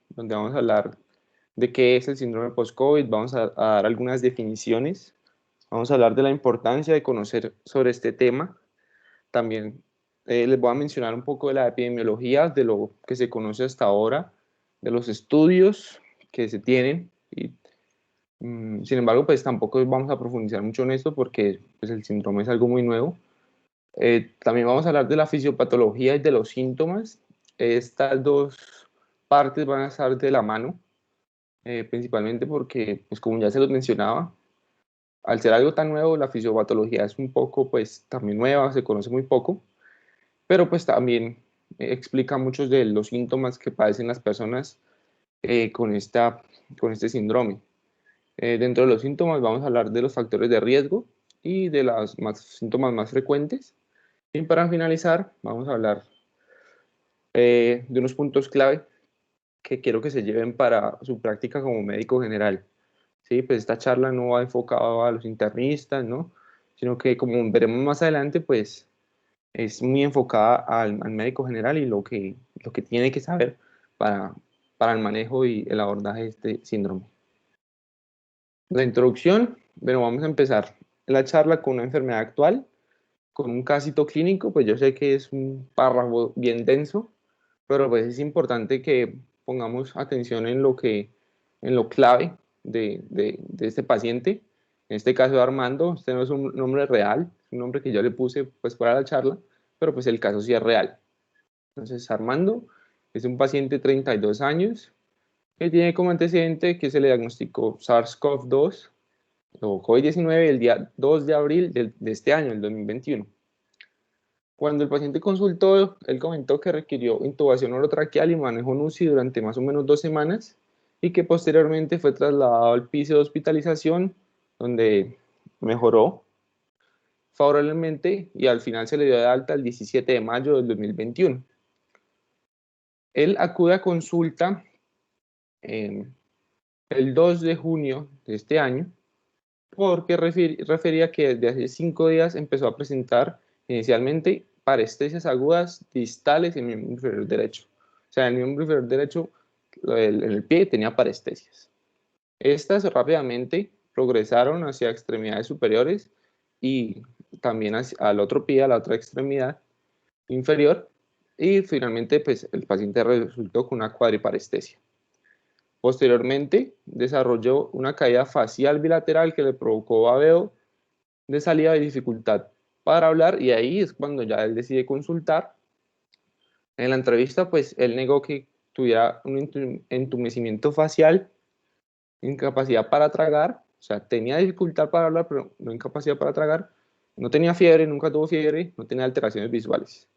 donde vamos a hablar de qué es el síndrome post-COVID, vamos a dar algunas definiciones, vamos a hablar de la importancia de conocer sobre este tema. También les voy a mencionar un poco de la epidemiología, de lo que se conoce hasta ahora, de los estudios que se tienen. Sin embargo, pues tampoco vamos a profundizar mucho en esto porque pues, el síndrome es algo muy nuevo. También vamos a hablar de la fisiopatología y de los síntomas. Estas dos partes van a estar de la mano, principalmente porque, pues como ya se los mencionaba, al ser algo tan nuevo, la fisiopatología es un poco, pues también nueva, se conoce muy poco, pero pues también explica muchos de los síntomas que padecen las personas con este síndrome. Dentro de los síntomas vamos a hablar de los factores de riesgo y de los síntomas más frecuentes. Y para finalizar, vamos a hablar de unos puntos clave que quiero que se lleven para su práctica como médico general. Sí, pues esta charla no va enfocada a los internistas, ¿no? Sino que como veremos más adelante, pues es muy enfocada al médico general y lo que tiene que saber para, para el manejo y el abordaje de este síndrome. La introducción, bueno, vamos a empezar la charla con una enfermedad actual, con un casito clínico, pues yo sé que es un párrafo bien denso, pero pues es importante que pongamos atención en lo clave de este paciente. En este caso Armando, este no es un nombre real, es un nombre que yo le puse pues para la charla, pero pues el caso sí es real. Entonces Armando es un paciente de 32 años que tiene como antecedente que se le diagnosticó SARS-CoV-2 o COVID-19 el día 2 de abril de este año, el 2021. Cuando el paciente consultó, él comentó que requirió intubación orotraqueal y manejo UCI durante más o menos 2 semanas y que posteriormente fue trasladado al piso de hospitalización donde mejoró favorablemente y al final se le dio de alta el 17 de mayo del 2021. Él acude a consulta eh, el 2 de junio de este año porque refería que desde hace 5 días empezó a presentar inicialmente parestesias agudas distales en el miembro inferior derecho. O sea, en el miembro inferior derecho, en el pie, tenía parestesias. Estas rápidamente progresaron hacia extremidades superiores y también al otro pie, a la otra extremidad inferior, y finalmente pues, el paciente resultó con una cuadriparestesia. Posteriormente, desarrolló una caída facial bilateral que le provocó babeo de salida y dificultad para hablar, y ahí es cuando ya él decide consultar. En la entrevista, pues él negó que tuviera un entumecimiento facial, incapacidad para tragar, o sea, tenía dificultad para hablar, pero no incapacidad para tragar, no tenía fiebre, nunca tuvo fiebre, no tenía alteraciones visuales.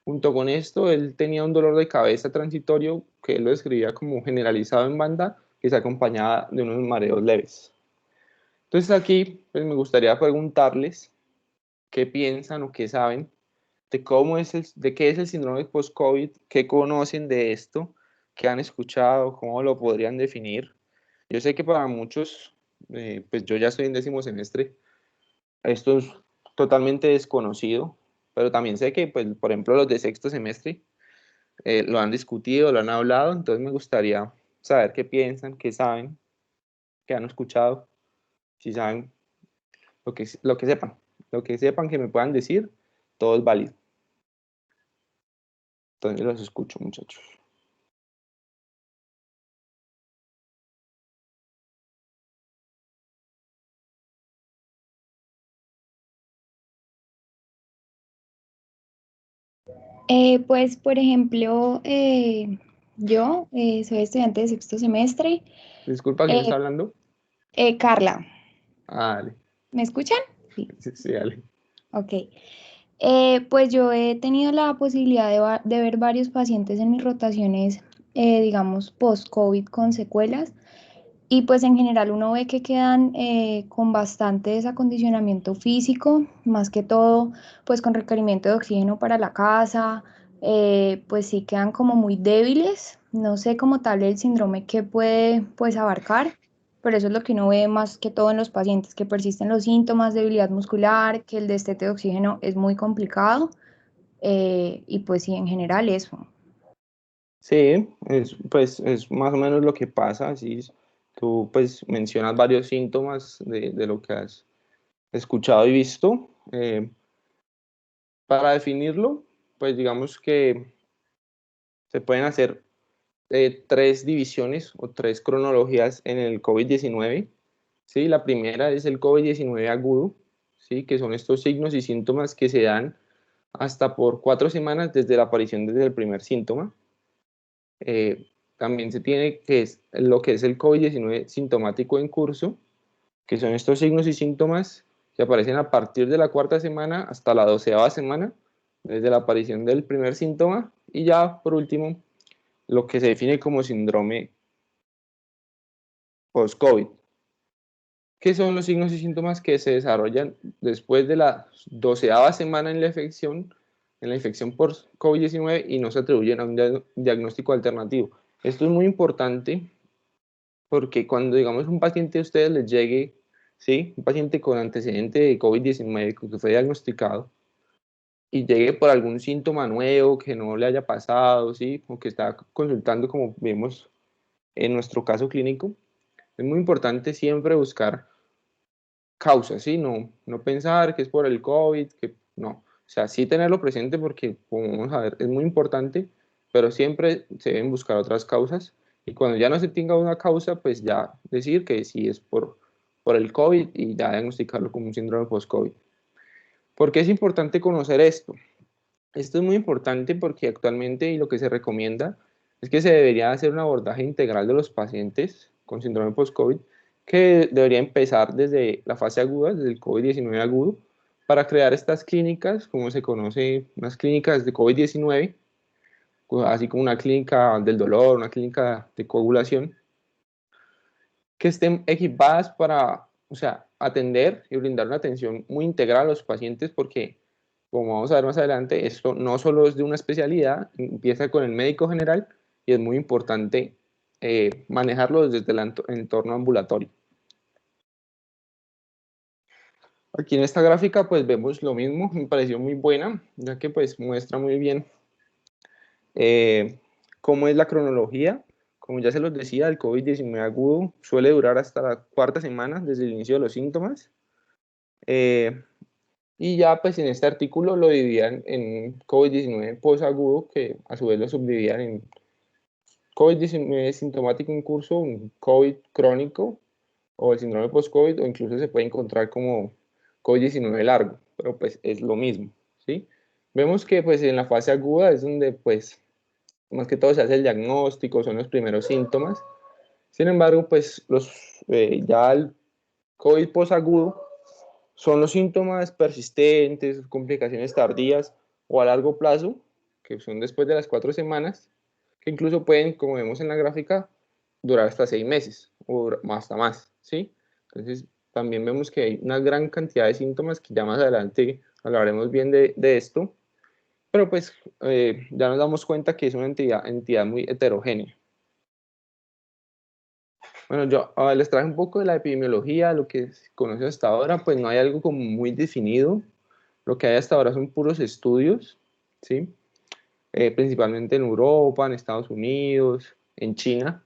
Junto con esto, él tenía un dolor de cabeza transitorio que él lo describía como generalizado en banda, que se acompañaba de unos mareos leves. Entonces aquí pues, me gustaría preguntarles qué piensan o qué saben de de qué es el síndrome post-COVID, qué conocen de esto, qué han escuchado, cómo lo podrían definir. Yo sé que para muchos, pues yo ya estoy en 10º semestre, esto es totalmente desconocido, pero también sé que, pues, por ejemplo, los de 6º semestre lo han discutido, lo han hablado, entonces me gustaría saber qué piensan, qué saben, qué han escuchado, si saben lo que sepan que me puedan decir, todo es válido. Entonces los escucho, muchachos. Pues, por ejemplo, yo soy estudiante de sexto semestre. Disculpa, ¿quién está Eh, hablando? Carla, Ah, dale. ¿me escuchan? Sí, Sí, sí, dale. ok. Pues yo he tenido la posibilidad de ver varios pacientes en mis rotaciones, digamos, post-COVID con secuelas. Y pues en general uno ve que quedan con bastante desacondicionamiento físico, más que todo pues con requerimiento de oxígeno para la casa, pues sí quedan como muy débiles, no sé como tal el síndrome que puede pues abarcar, pero eso es lo que uno ve más que todo en los pacientes, que persisten los síntomas, debilidad muscular, que el destete de oxígeno es muy complicado y pues sí en general eso. Sí, pues, es más o menos lo que pasa. Así tú pues mencionas varios síntomas de lo que has escuchado y visto. Para definirlo, pues digamos que se pueden hacer tres divisiones o tres cronologías en el COVID-19. ¿Sí? La primera es el COVID-19 agudo, ¿sí? Que son estos signos y síntomas que se dan hasta por 4 semanas desde la aparición desde el primer síntoma. También se tiene que es lo que es el COVID-19 sintomático en curso, que son estos signos y síntomas que aparecen a partir de la cuarta semana hasta la 12ª semana, desde la aparición del primer síntoma, y ya por último, lo que se define como síndrome post-COVID. ¿Qué son los signos y síntomas que se desarrollan después de la 12ª semana en la infección por COVID-19 y no se atribuyen a un diagnóstico alternativo? Esto es muy importante porque cuando, digamos, un paciente a ustedes les llegue, ¿sí? Un paciente con antecedente de COVID-19 que fue diagnosticado y llegue por algún síntoma nuevo que no le haya pasado, ¿sí? O que está consultando como vemos en nuestro caso clínico, es muy importante siempre buscar causas, ¿sí? No pensar que es por el COVID, que no. O sea, sí tenerlo presente porque, como vamos a ver, es muy importante, pero siempre se deben buscar otras causas. Y cuando ya no se tenga una causa, pues ya decir que sí es por el COVID y ya diagnosticarlo como un síndrome post-COVID. ¿Por qué es importante conocer esto? Esto es muy importante porque actualmente y lo que se recomienda es que se debería hacer un abordaje integral de los pacientes con síndrome post-COVID, que debería empezar desde la fase aguda, desde el COVID-19 agudo, para crear estas clínicas, como se conoce, unas clínicas de COVID-19, así como una clínica del dolor, una clínica de coagulación, que estén equipadas para, o sea, atender y brindar una atención muy integral a los pacientes, porque, como vamos a ver más adelante, esto no solo es de una especialidad, empieza con el médico general y es muy importante manejarlo desde el entorno ambulatorio. Aquí en esta gráfica pues vemos lo mismo, me pareció muy buena, ya que pues muestra muy bien cómo es la cronología. Como ya se los decía, el COVID-19 agudo suele durar hasta la cuarta semana desde el inicio de los síntomas. Eh, y ya pues en este artículo lo dividían en COVID-19 posagudo, que a su vez lo subdividían en COVID-19 sintomático en curso, un COVID crónico o el síndrome post-COVID, o incluso se puede encontrar como COVID-19 largo, pero pues es lo mismo, ¿sí? Vemos que pues en la fase aguda es donde pues más que todo se hace el diagnóstico, son los primeros síntomas. Sin embargo, pues ya el COVID posagudo son los síntomas persistentes, complicaciones tardías o a largo plazo, que son después de las 4 semanas, que incluso pueden, como vemos en la gráfica, durar hasta 6 meses o hasta más, ¿sí? Entonces, también vemos que hay una gran cantidad de síntomas que ya más adelante hablaremos bien de esto, pero pues ya nos damos cuenta que es una entidad muy heterogénea. Bueno, yo les traje un poco de la epidemiología, lo que se conoce hasta ahora, pues no hay algo como muy definido. Lo que hay hasta ahora son puros estudios, ¿sí? Principalmente en Europa, en Estados Unidos, en China,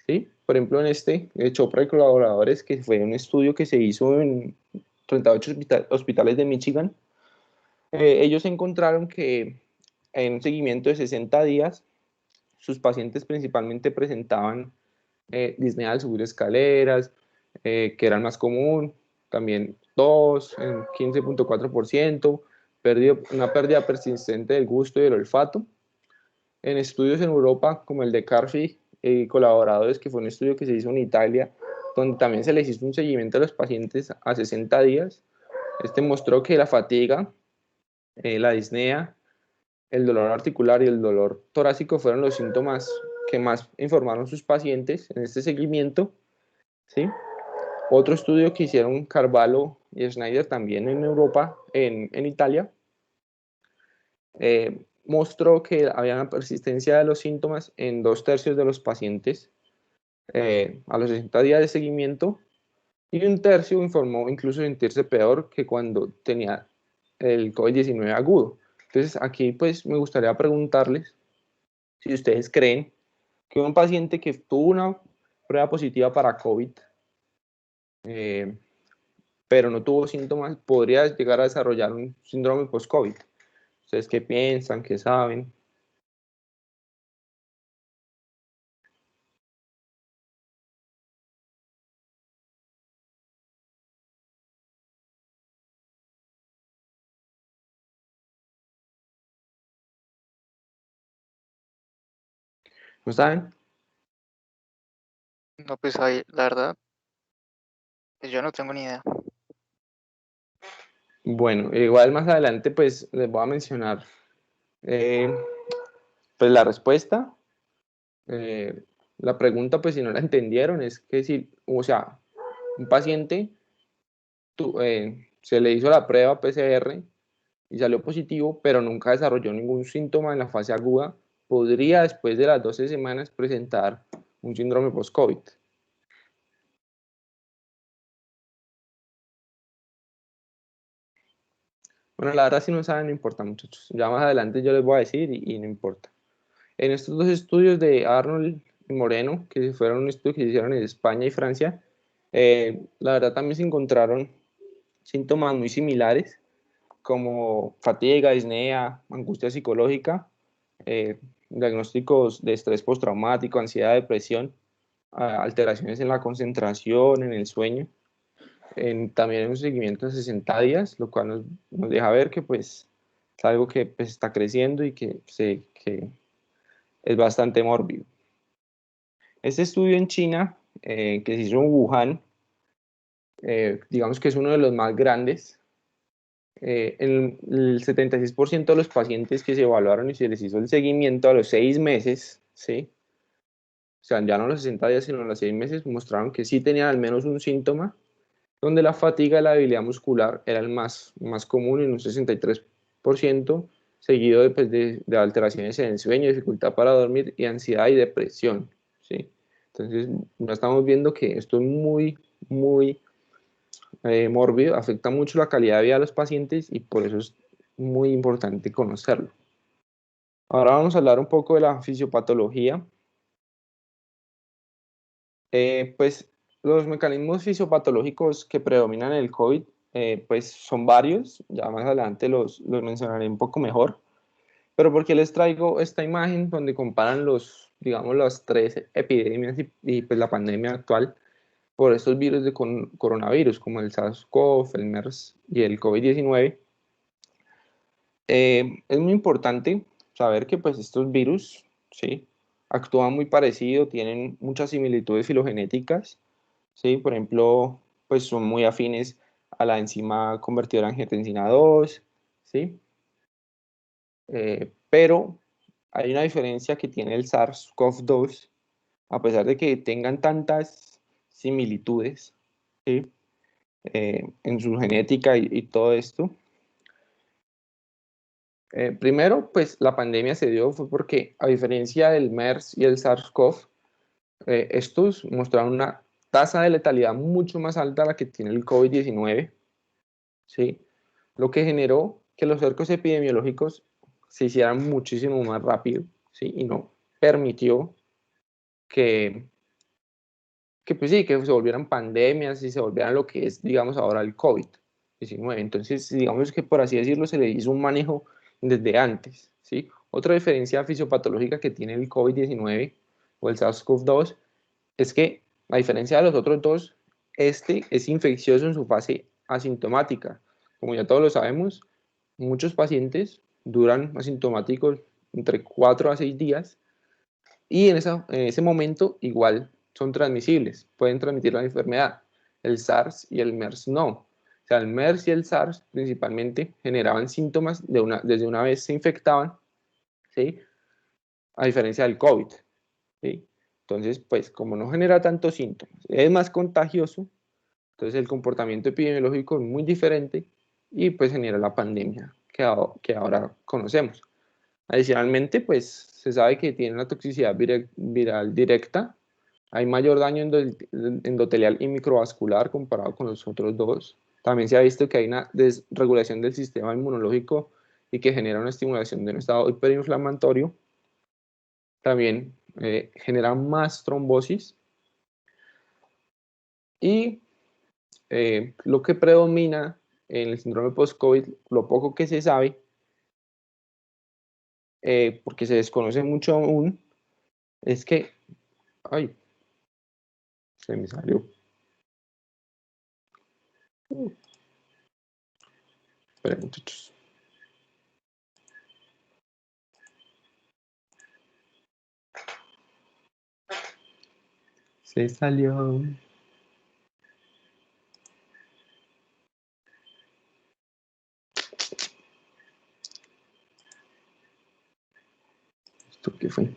¿sí? Por ejemplo, en este, Chopra y colaboradores, que fue un estudio que se hizo en 38 hospitales de Michigan, ellos encontraron que en un seguimiento de 60 días, sus pacientes principalmente presentaban disnea al subir escaleras, que era el más común, también tos en 15.4%, una pérdida persistente del gusto y del olfato. En estudios en Europa, como el de Carfi y colaboradores, que fue un estudio que se hizo en Italia, donde también se les hizo un seguimiento a los pacientes a 60 días, este mostró que la fatiga, la disnea, el dolor articular y el dolor torácico fueron los síntomas que más informaron sus pacientes en este seguimiento, ¿sí? Otro estudio que hicieron Carvalho y Schneider también en Europa, en Italia, mostró que había una persistencia de los síntomas en 2/3 de los pacientes a los 60 días de seguimiento, y un tercio informó incluso sentirse peor que cuando tenía el COVID-19 agudo. Entonces aquí pues me gustaría preguntarles si ustedes creen que un paciente que tuvo una prueba positiva para COVID, pero no tuvo síntomas, podría llegar a desarrollar un síndrome post-COVID. ¿Ustedes qué piensan? ¿Qué saben? ¿No saben? No, pues ahí, la verdad, pues yo no tengo ni idea. Bueno, igual más adelante pues les voy a mencionar pues la respuesta. La pregunta pues si no la entendieron es que si, o sea, un paciente se le hizo la prueba PCR y salió positivo, pero nunca desarrolló ningún síntoma en la fase aguda, podría después de las 12 semanas presentar un síndrome post-COVID. Bueno, la verdad si no saben no importa, muchachos. Ya más adelante yo les voy a decir y no importa. En estos dos estudios de Arnold y Moreno, que fueron un estudio que se hicieron en España y Francia, la verdad también se encontraron síntomas muy similares, como fatiga, disnea, angustia psicológica, diagnósticos de estrés postraumático, ansiedad, depresión, alteraciones en la concentración, en el sueño, también en un seguimiento de 60 días, lo cual nos deja ver que pues es algo que pues, está creciendo y que es bastante mórbido. Este estudio en China, que se hizo en Wuhan, digamos que es uno de los más grandes. El 76% de los pacientes que se evaluaron y se les hizo el seguimiento a los 6 meses, ¿sí? O sea, ya no a los 60 días, sino a los 6 meses, mostraron que sí tenían al menos un síntoma, donde la fatiga y la debilidad muscular era el más común en un 63%, seguido de alteraciones en el sueño, dificultad para dormir y ansiedad y depresión, ¿sí? Entonces, ya estamos viendo que esto es muy mórbido, afecta mucho la calidad de vida de los pacientes y por eso es muy importante conocerlo. Ahora vamos a hablar un poco de la fisiopatología. Pues los mecanismos fisiopatológicos que predominan en el COVID pues son varios, ya más adelante los mencionaré un poco mejor, pero ¿por qué les traigo esta imagen donde comparan digamos, las tres epidemias pues la pandemia actual por estos virus de coronavirus, como el SARS-CoV, el MERS y el COVID-19? Es muy importante saber que pues estos virus, ¿sí? Actúan muy parecido, tienen muchas similitudes filogenéticas, ¿sí? Por ejemplo, pues son muy afines a la enzima convertidora angiotensina 2, ¿sí? Pero hay una diferencia que tiene el SARS-CoV-2, a pesar de que tengan tantas similitudes, ¿sí? En su genética y todo esto. Primero, pues la pandemia se dio fue porque, a diferencia del MERS y el SARS-CoV, estos mostraron una tasa de letalidad mucho más alta a la que tiene el COVID-19, ¿sí? Lo que generó que los cercos epidemiológicos se hicieran muchísimo más rápido, ¿sí? Y no permitió que, pues sí, que se volvieran pandemias y se volvieran lo que es, digamos, ahora el COVID-19. Entonces, digamos que por así decirlo, se le hizo un manejo desde antes, ¿sí? Otra diferencia fisiopatológica que tiene el COVID-19 o el SARS-CoV-2 es que, a diferencia de los otros dos, este es infeccioso en su fase asintomática. Como ya todos lo sabemos, muchos pacientes duran asintomáticos entre 4 a 6 días y en ese momento igual son transmisibles, pueden transmitir la enfermedad. El SARS y el MERS no. O sea, el MERS y el SARS principalmente generaban síntomas desde una vez se infectaban, ¿sí? A diferencia del COVID, ¿sí? Entonces, pues como no genera tantos síntomas, es más contagioso, entonces el comportamiento epidemiológico es muy diferente y pues genera la pandemia que ahora conocemos. Adicionalmente, pues se sabe que tiene una toxicidad viral directa, hay mayor daño endotelial y microvascular comparado con los otros dos. También se ha visto que hay una desregulación del sistema inmunológico y que genera una estimulación de un estado hiperinflamatorio. también genera más trombosis. Y lo que predomina en el síndrome post-COVID, lo poco que se sabe, porque se desconoce mucho aún, es que, ay, se me salió. Esperen, muchachos. Se salió. ¿Esto qué fue?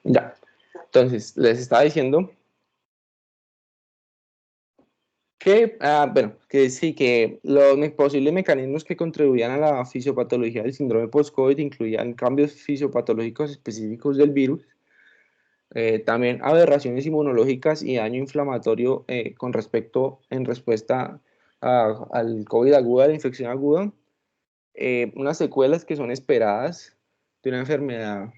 Ya, entonces les estaba diciendo que, bueno, que sí, que los posibles mecanismos que contribuían a la fisiopatología del síndrome post-COVID incluían cambios fisiopatológicos específicos del virus, también aberraciones inmunológicas y daño inflamatorio con respecto, en respuesta al COVID aguda, a la infección aguda, unas secuelas que son esperadas de una enfermedad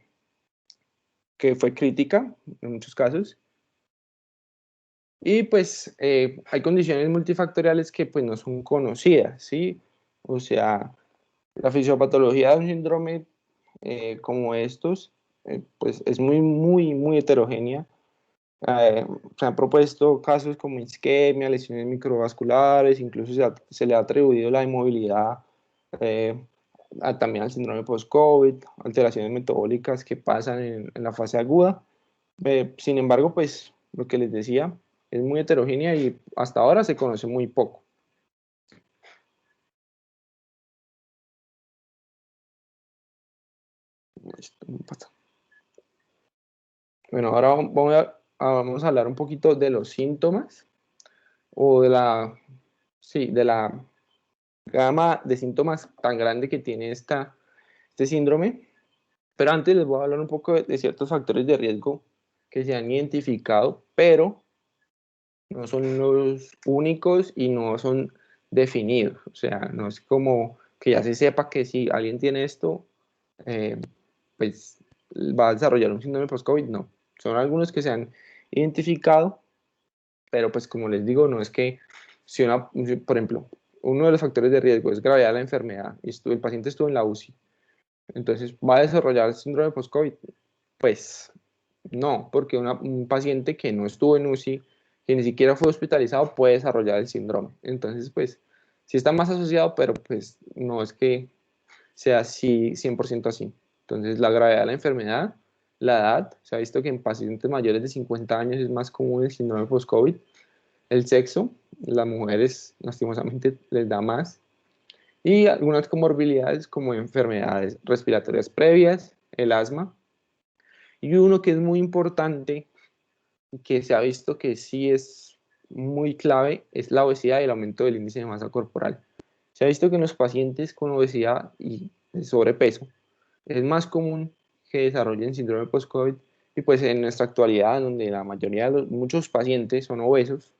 que fue crítica en muchos casos. Y pues hay condiciones multifactoriales que pues no son conocidas, ¿sí? O sea, la fisiopatología de un síndrome como estos, pues es muy heterogénea. Se han propuesto casos como isquemia, lesiones microvasculares, incluso se le ha atribuido la inmovilidad eh, también al síndrome post-COVID, alteraciones metabólicas que pasan en la fase aguda. Sin embargo, pues lo que les decía es muy heterogénea y hasta ahora se conoce muy poco. Bueno, ahora vamos a hablar un poquito de los síntomas o de la gama de síntomas tan grande que tiene este síndrome. Pero antes les voy a hablar un poco de ciertos factores de riesgo que se han identificado, pero no son los únicos y no son definidos. O sea, no es como que ya se sepa que si alguien tiene esto, eh, pues va a desarrollar un síndrome post-COVID. No, son algunos que se han identificado, pero pues como les digo, no es que si por ejemplo, uno de los factores de riesgo es gravedad de la enfermedad y el paciente estuvo en la UCI, entonces va a desarrollar el síndrome post-COVID. Pues no, porque un paciente que no estuvo en UCI, que ni siquiera fue hospitalizado, puede desarrollar el síndrome. Entonces, pues, sí está más asociado, pero pues no es que sea así, 100% así. Entonces, la gravedad de la enfermedad, la edad, se ha visto que en pacientes mayores de 50 años es más común el síndrome post-COVID. El sexo, las mujeres lastimosamente les da más. Y algunas comorbilidades como enfermedades respiratorias previas, el asma. Y uno que es muy importante, que se ha visto que sí es muy clave, es la obesidad y el aumento del índice de masa corporal. Se ha visto que en los pacientes con obesidad y sobrepeso es más común que desarrollen síndrome post-COVID, y pues en nuestra actualidad, donde la mayoría de muchos pacientes son obesos,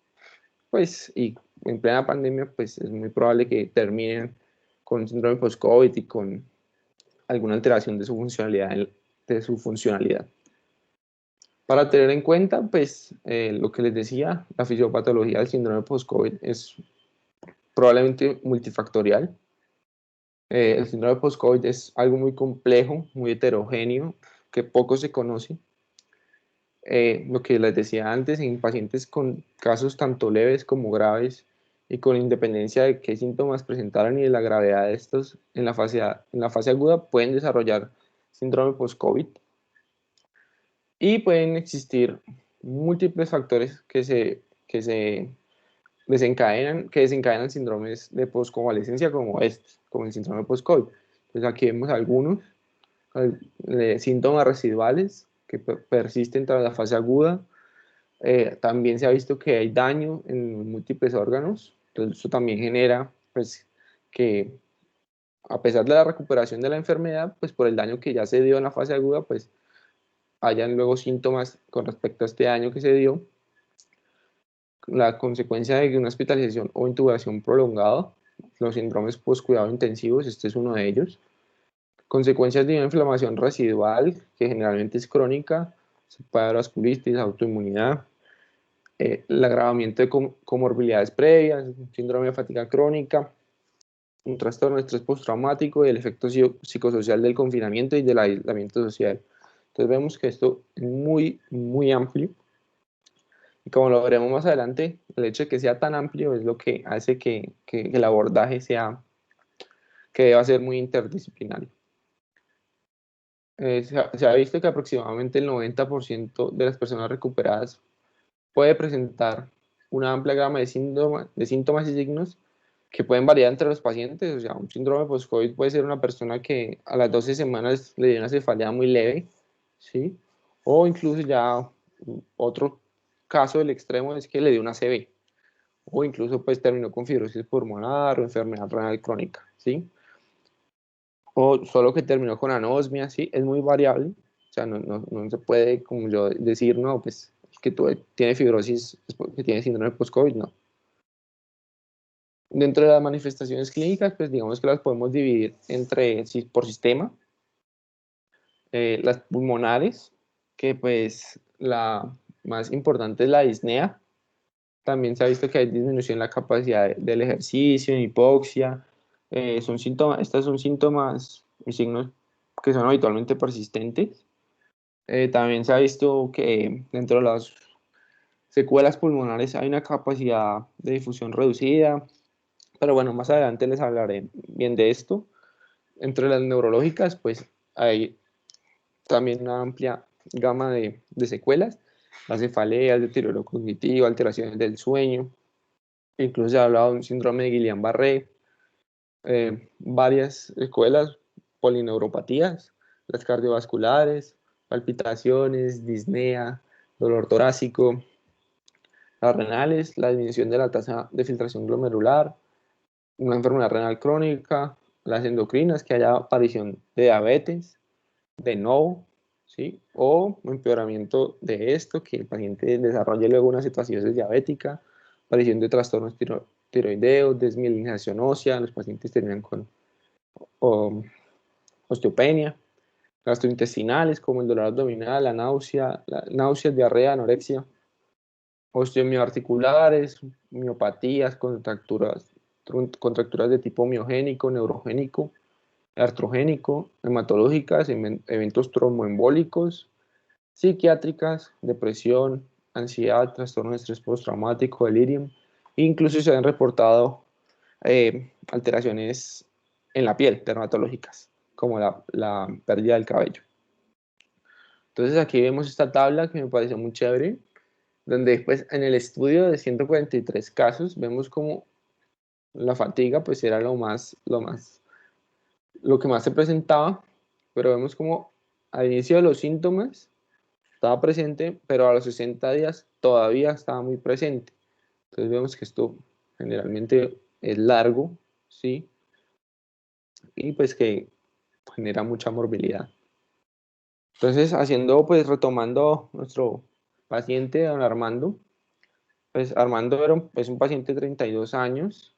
pues y en plena pandemia, pues es muy probable que terminen con síndrome post-COVID y con alguna alteración de su funcionalidad. Para tener en cuenta, pues, lo que les decía, la fisiopatología del síndrome post-COVID es probablemente multifactorial. El síndrome post-COVID es algo muy complejo, muy heterogéneo, que poco se conoce. Lo que les decía antes, en pacientes con casos tanto leves como graves y con independencia de qué síntomas presentaran y de la gravedad de estos en la fase aguda, pueden desarrollar síndrome post-COVID. Y pueden existir múltiples factores que desencadenan síndromes de postconvalescencia como como el síndrome post-COVID. Entonces aquí vemos algunos síntomas residuales que persisten tras la fase aguda. También se ha visto que hay daño en múltiples órganos, entonces eso también genera pues que a pesar de la recuperación de la enfermedad, pues por el daño que ya se dio en la fase aguda, pues hayan luego síntomas con respecto a este daño que se dio. La consecuencia de una hospitalización o intubación prolongada, los síndromes post-cuidado intensivos, este es uno de ellos. Consecuencias de una inflamación residual, que generalmente es crónica, se puede dar vasculitis, autoinmunidad, el agravamiento de comorbilidades previas, síndrome de fatiga crónica, un trastorno de estrés postraumático y el efecto psicosocial del confinamiento y del aislamiento social. Entonces vemos que esto es muy, muy amplio. Y como lo veremos más adelante, el hecho de que sea tan amplio es lo que hace que el abordaje que deba ser muy interdisciplinario. Se ha visto que aproximadamente el 90% de las personas recuperadas puede presentar una amplia gama de síntomas y signos que pueden variar entre los pacientes. O sea, un síndrome post-COVID puede ser una persona que a las 12 semanas le dio una cefalea muy leve, ¿sí? O incluso ya otro caso del extremo es que le dio una CB, o incluso pues terminó con fibrosis pulmonar o enfermedad renal crónica, ¿sí? O solo que terminó con anosmia, ¿sí? Es muy variable. O sea, no se puede, como yo, decir, no, pues que tiene fibrosis, que tiene síndrome post-COVID, no. Dentro de las manifestaciones clínicas, pues digamos que las podemos dividir por sistema. Las pulmonares, que pues la más importante es la disnea. También se ha visto que hay disminución en la capacidad del ejercicio, hipoxia. Estos son síntomas y signos que son habitualmente persistentes. También se ha visto que dentro de las secuelas pulmonares hay una capacidad de difusión reducida, pero bueno, más adelante les hablaré bien de esto. Entre las neurológicas, pues hay también una amplia gama de secuelas, la cefalea, el deterioro cognitivo, alteraciones del sueño, incluso se ha hablado de un síndrome de Guillain-Barré, varias secuelas, polineuropatías, las cardiovasculares, palpitaciones, disnea, dolor torácico, las renales, la disminución de la tasa de filtración glomerular, una enfermedad renal crónica, las endocrinas, que haya aparición de diabetes, de novo, ¿sí? O empeoramiento de esto, que el paciente desarrolle luego una cetoacidosis diabética, aparición de trastornos tiroideos, desmielinización ósea, los pacientes terminan con osteopenia, gastrointestinales como el dolor abdominal, la náusea, diarrea, anorexia, osteomioarticulares, miopatías, contracturas de tipo miogénico, neurogénico, artrogénico, hematológicas, eventos tromboembólicos, psiquiátricas, depresión, ansiedad, trastorno de estrés postraumático, delirium, incluso se han reportado alteraciones en la piel, dermatológicas, como la pérdida del cabello. Entonces aquí vemos esta tabla que me pareció muy chévere, donde pues en el estudio de 143 casos vemos como la fatiga pues era lo que más se presentaba, pero vemos como al inicio de los síntomas estaba presente, pero a los 60 días todavía estaba muy presente. Entonces vemos que esto generalmente es largo, ¿sí? Y pues que genera mucha morbilidad. Entonces, retomando nuestro paciente, don Armando, pues Armando es un paciente de 32 años,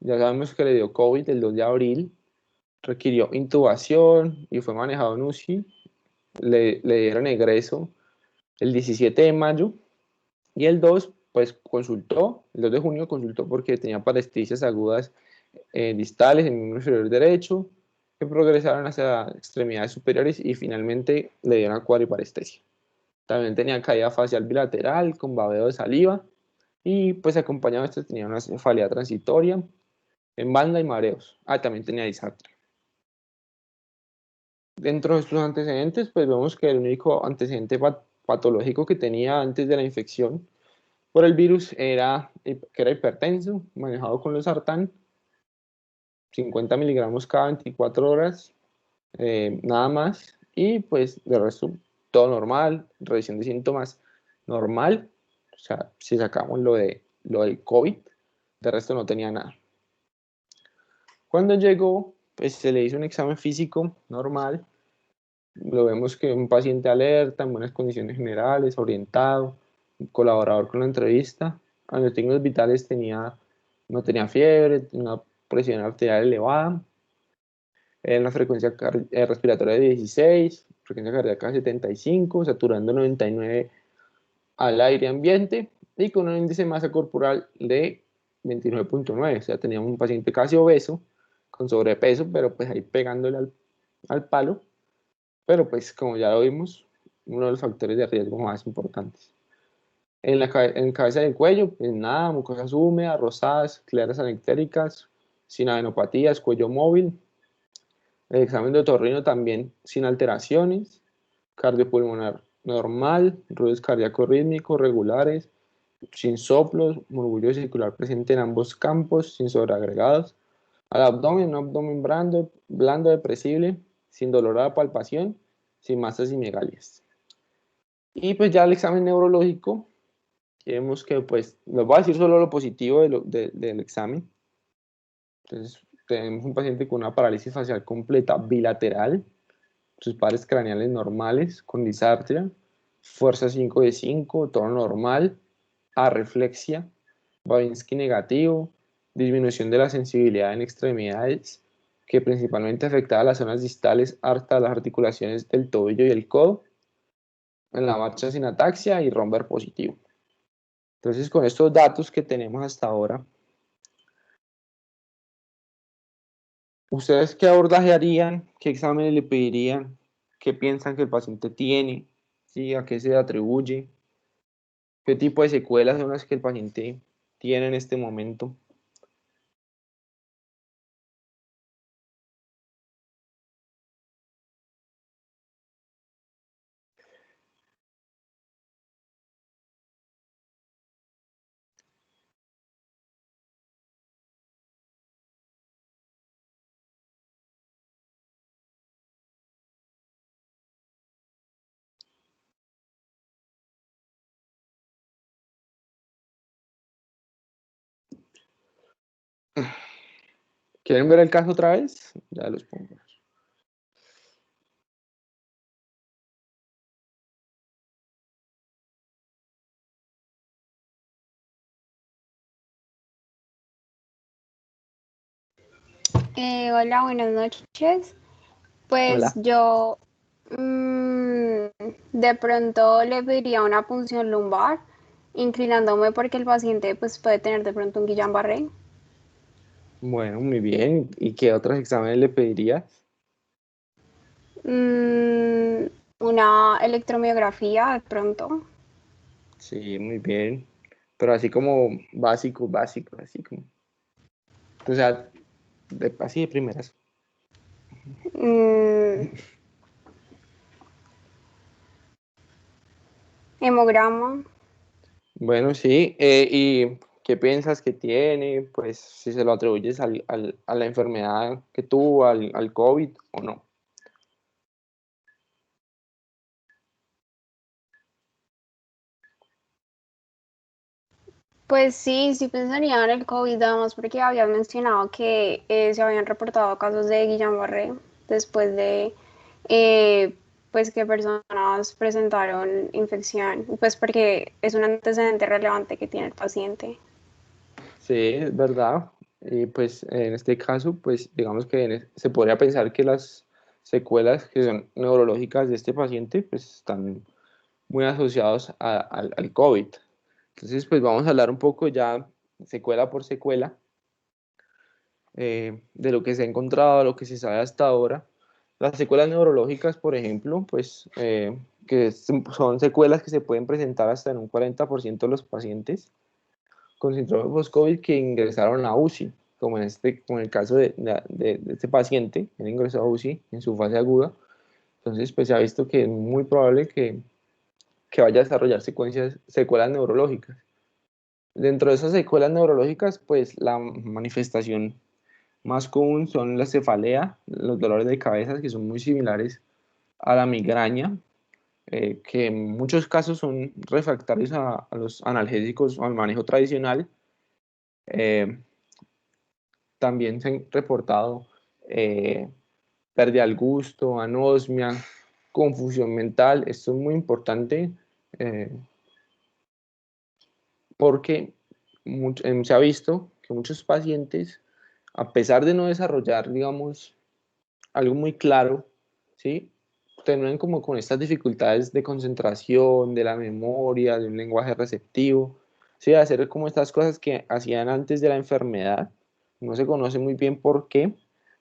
ya sabemos que le dio COVID el 2 de abril, requirió intubación y fue manejado en UCI, le dieron egreso el 17 de mayo y el 2, pues el 2 de junio consultó porque tenía parestesias agudas distales en el miembro inferior derecho que progresaron hacia extremidades superiores y finalmente le dieron cuadriparestesia. También tenía caída facial bilateral con babeo de saliva y pues acompañado de esto tenía una cefalea transitoria en banda y mareos. También tenía disartria. Dentro de estos antecedentes, pues vemos que el único antecedente patológico que tenía antes de la infección por el virus era que era hipertenso, manejado con losartán, 50 miligramos cada 24 horas, nada más, y pues de resto todo normal, revisión de síntomas normal, o sea, si sacamos lo del COVID, de resto no tenía nada. Cuando llegó pues se le hizo un examen físico normal. Lo vemos que un paciente alerta, en buenas condiciones generales, orientado, colaborador con la entrevista. A los signos vitales no tenía fiebre, tenía una presión arterial elevada, en la frecuencia respiratoria de 16, frecuencia cardíaca de 75, saturando 99 al aire ambiente y con un índice de masa corporal de 29.9. O sea, teníamos un paciente casi obeso, con sobrepeso, pero pues ahí pegándole al palo. Pero pues como ya lo vimos, uno de los factores de riesgo más importantes. En cabeza y cuello, pues nada, mucosas húmedas, rosadas, claras anictéricas, sin adenopatías, cuello móvil. El examen de otorrino también sin alteraciones, cardiopulmonar normal, ruidos cardíacos rítmicos regulares, sin soplos, murmullo circular presente en ambos campos, sin sobreagregados. Al abdomen, un abdomen blando, depresible, sin dolor a la palpación, sin masas y megalias. Y pues ya el examen neurológico, vemos que pues, les voy a decir solo lo positivo del examen. Entonces, tenemos un paciente con una parálisis facial completa bilateral, sus pares craneales normales, con disartria, fuerza 5 de 5, tono normal, arreflexia, Babinski negativo, disminución de la sensibilidad en extremidades, que principalmente afectaba las zonas distales hasta las articulaciones del tobillo y el codo, en la marcha sin ataxia y romper positivo. Entonces, con estos datos que tenemos hasta ahora, ¿ustedes qué abordaje harían? ¿Qué exámenes le pedirían? ¿Qué piensan que el paciente tiene? ¿Sí? ¿A qué se le atribuye? ¿Qué tipo de secuelas son las que el paciente tiene en este momento? ¿Quieren ver el caso otra vez? Ya los pongo. Hola, buenas noches. Pues Hola. yo de pronto le pediría una punción lumbar, inclinándome porque el paciente pues, puede tener de pronto un Guillain-Barré. Bueno, muy bien. ¿Y qué otros exámenes le pedirías? Una electromiografía de pronto. Sí, muy bien. Pero así como básico, así como. O sea, así de primeras. Mm, hemograma. Bueno, sí. ¿Y qué piensas que tiene? Pues si se lo atribuyes a la enfermedad que tuvo, al COVID o no. Pues sí pensaría en el COVID, además porque habías mencionado que se habían reportado casos de Guillain-Barré después de pues que personas presentaron infección, pues porque es un antecedente relevante que tiene el paciente. Sí, es verdad. Y pues en este caso, pues digamos que se podría pensar que las secuelas que son neurológicas de este paciente pues están muy asociados al COVID. Entonces, pues vamos a hablar un poco ya secuela por secuela de lo que se ha encontrado, lo que se sabe hasta ahora. Las secuelas neurológicas, por ejemplo, pues que son secuelas que se pueden presentar hasta en un 40% de los pacientes con síndrome post-COVID que ingresaron a UCI, como como en el caso de este paciente, él ingresó a UCI en su fase aguda. Entonces, pues se ha visto que es muy probable que vaya a desarrollar secuelas neurológicas. Dentro de esas secuelas neurológicas, pues la manifestación más común son la cefalea, los dolores de cabeza, que son muy similares a la migraña, que en muchos casos son refractarios a los analgésicos o al manejo tradicional. Eh, También se han reportado pérdida del gusto, anosmia, confusión mental. Esto es muy importante porque se ha visto que muchos pacientes, a pesar de no desarrollar, digamos, algo muy claro, ¿sí?, terminan como con estas dificultades de concentración, de la memoria, de un lenguaje receptivo, ¿sí?, de hacer como estas cosas que hacían antes de la enfermedad. No se conoce muy bien por qué,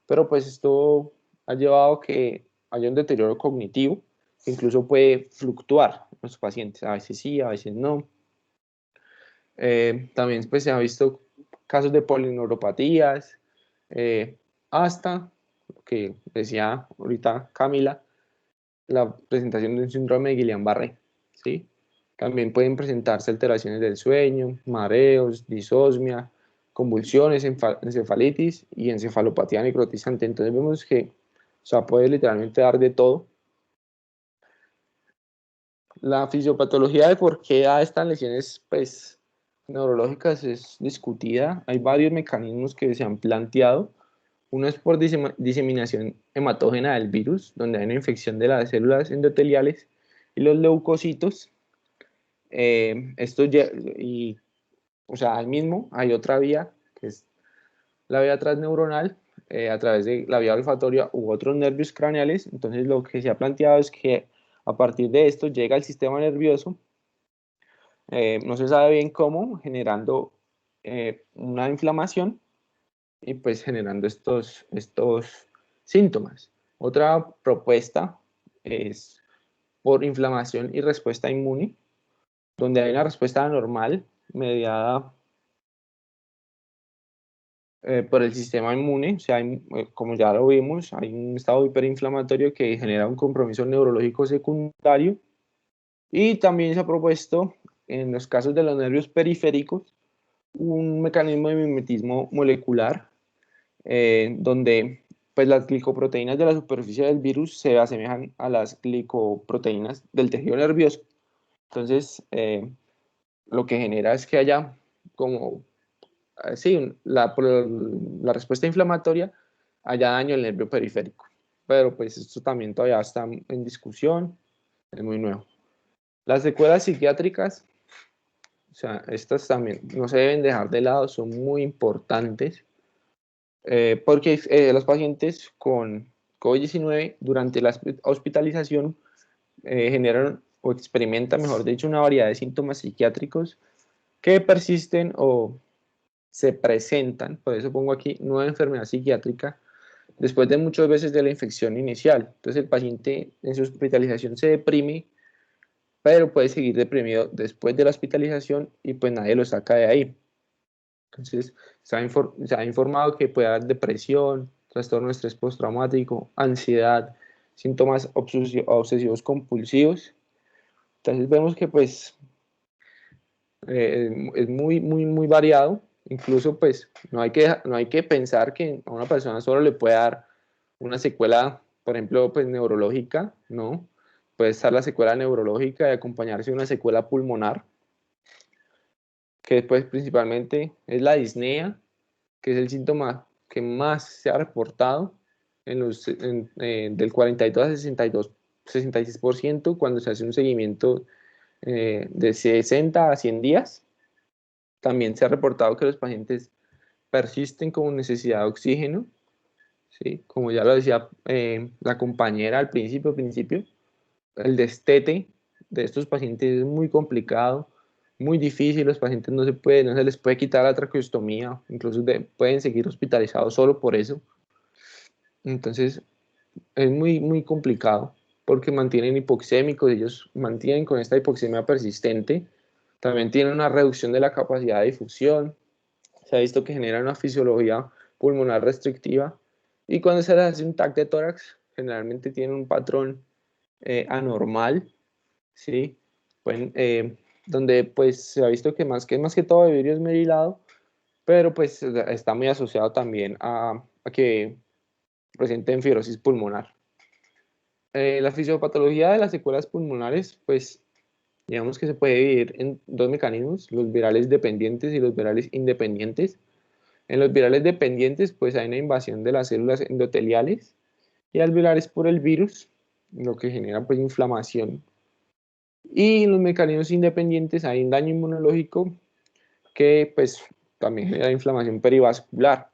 pero pues esto ha llevado a que haya un deterioro cognitivo que incluso puede fluctuar en los pacientes, a veces sí, a veces no. También pues se han visto casos de polineuropatías, hasta lo que decía ahorita Camila, la presentación de un síndrome de Guillain-Barré, ¿sí? También pueden presentarse alteraciones del sueño, mareos, disosmia, convulsiones, encefalitis y encefalopatía necrotizante. Entonces vemos que, o sea, puede literalmente dar de todo. La fisiopatología de por qué da estas lesiones, pues, neurológicas es discutida. Hay varios mecanismos que se han planteado. Uno es por diseminación hematógena del virus, donde hay una infección de las células endoteliales y los leucocitos. O sea, ahí mismo hay otra vía, que es la vía transneuronal, a través de la vía olfatoria u otros nervios craneales. Entonces, lo que se ha planteado es que a partir de esto llega al sistema nervioso, no se sabe bien cómo, generando una inflamación y pues generando estos síntomas. Otra propuesta es por inflamación y respuesta inmune, donde hay una respuesta anormal mediada por el sistema inmune. O sea, como ya lo vimos, hay un estado hiperinflamatorio que genera un compromiso neurológico secundario. Y también se ha propuesto, en los casos de los nervios periféricos, un mecanismo de mimetismo molecular, donde pues las glicoproteínas de la superficie del virus se asemejan a las glicoproteínas del tejido nervioso. Entonces, lo que genera es que haya como, sí, por la respuesta inflamatoria, haya daño al nervio periférico. Pero pues esto también todavía está en discusión, es muy nuevo. Las secuelas psiquiátricas, o sea, estas también no se deben dejar de lado, son muy importantes. Porque los pacientes con COVID-19 durante la hospitalización generan o experimentan, mejor dicho, una variedad de síntomas psiquiátricos que persisten o se presentan, por eso pongo aquí nueva enfermedad psiquiátrica, después de muchas veces de la infección inicial. Entonces el paciente en su hospitalización se deprime, pero puede seguir deprimido después de la hospitalización y pues nadie lo saca de ahí. Entonces, se ha informado que puede haber depresión, trastorno de estrés postraumático, ansiedad, síntomas obsesivos compulsivos. Entonces, vemos que pues es muy, muy, muy variado. Incluso, pues, no hay que pensar que a una persona solo le puede dar una secuela, por ejemplo, pues, neurológica, ¿no? Puede estar la secuela neurológica y acompañarse de una secuela pulmonar, que pues principalmente es la disnea, que es el síntoma que más se ha reportado del 42 a 66% cuando se hace un seguimiento de 60 a 100 días. También se ha reportado que los pacientes persisten con necesidad de oxígeno, ¿sí? Como ya lo decía la compañera al principio, el destete de estos pacientes es muy complicado, muy difícil. Los pacientes no se les puede quitar la traqueostomía, incluso pueden seguir hospitalizados solo por eso. Entonces es muy, muy complicado porque mantienen hipoxémicos, ellos mantienen con esta hipoxemia persistente. También tienen una reducción de la capacidad de difusión. Se ha visto que genera una fisiología pulmonar restrictiva, y cuando se les hace un TAC de tórax, generalmente tienen un patrón anormal, ¿sí? Donde pues se ha visto que más que todo de vidrio esmerilado, pero pues está muy asociado también a que presenten fibrosis pulmonar. La fisiopatología de las secuelas pulmonares, pues digamos que se puede dividir en dos mecanismos, los virales dependientes y los virales independientes. En los virales dependientes, pues hay una invasión de las células endoteliales y alveolares por el virus, lo que genera pues inflamación. Y en los mecanismos independientes hay un daño inmunológico que pues también genera inflamación perivascular.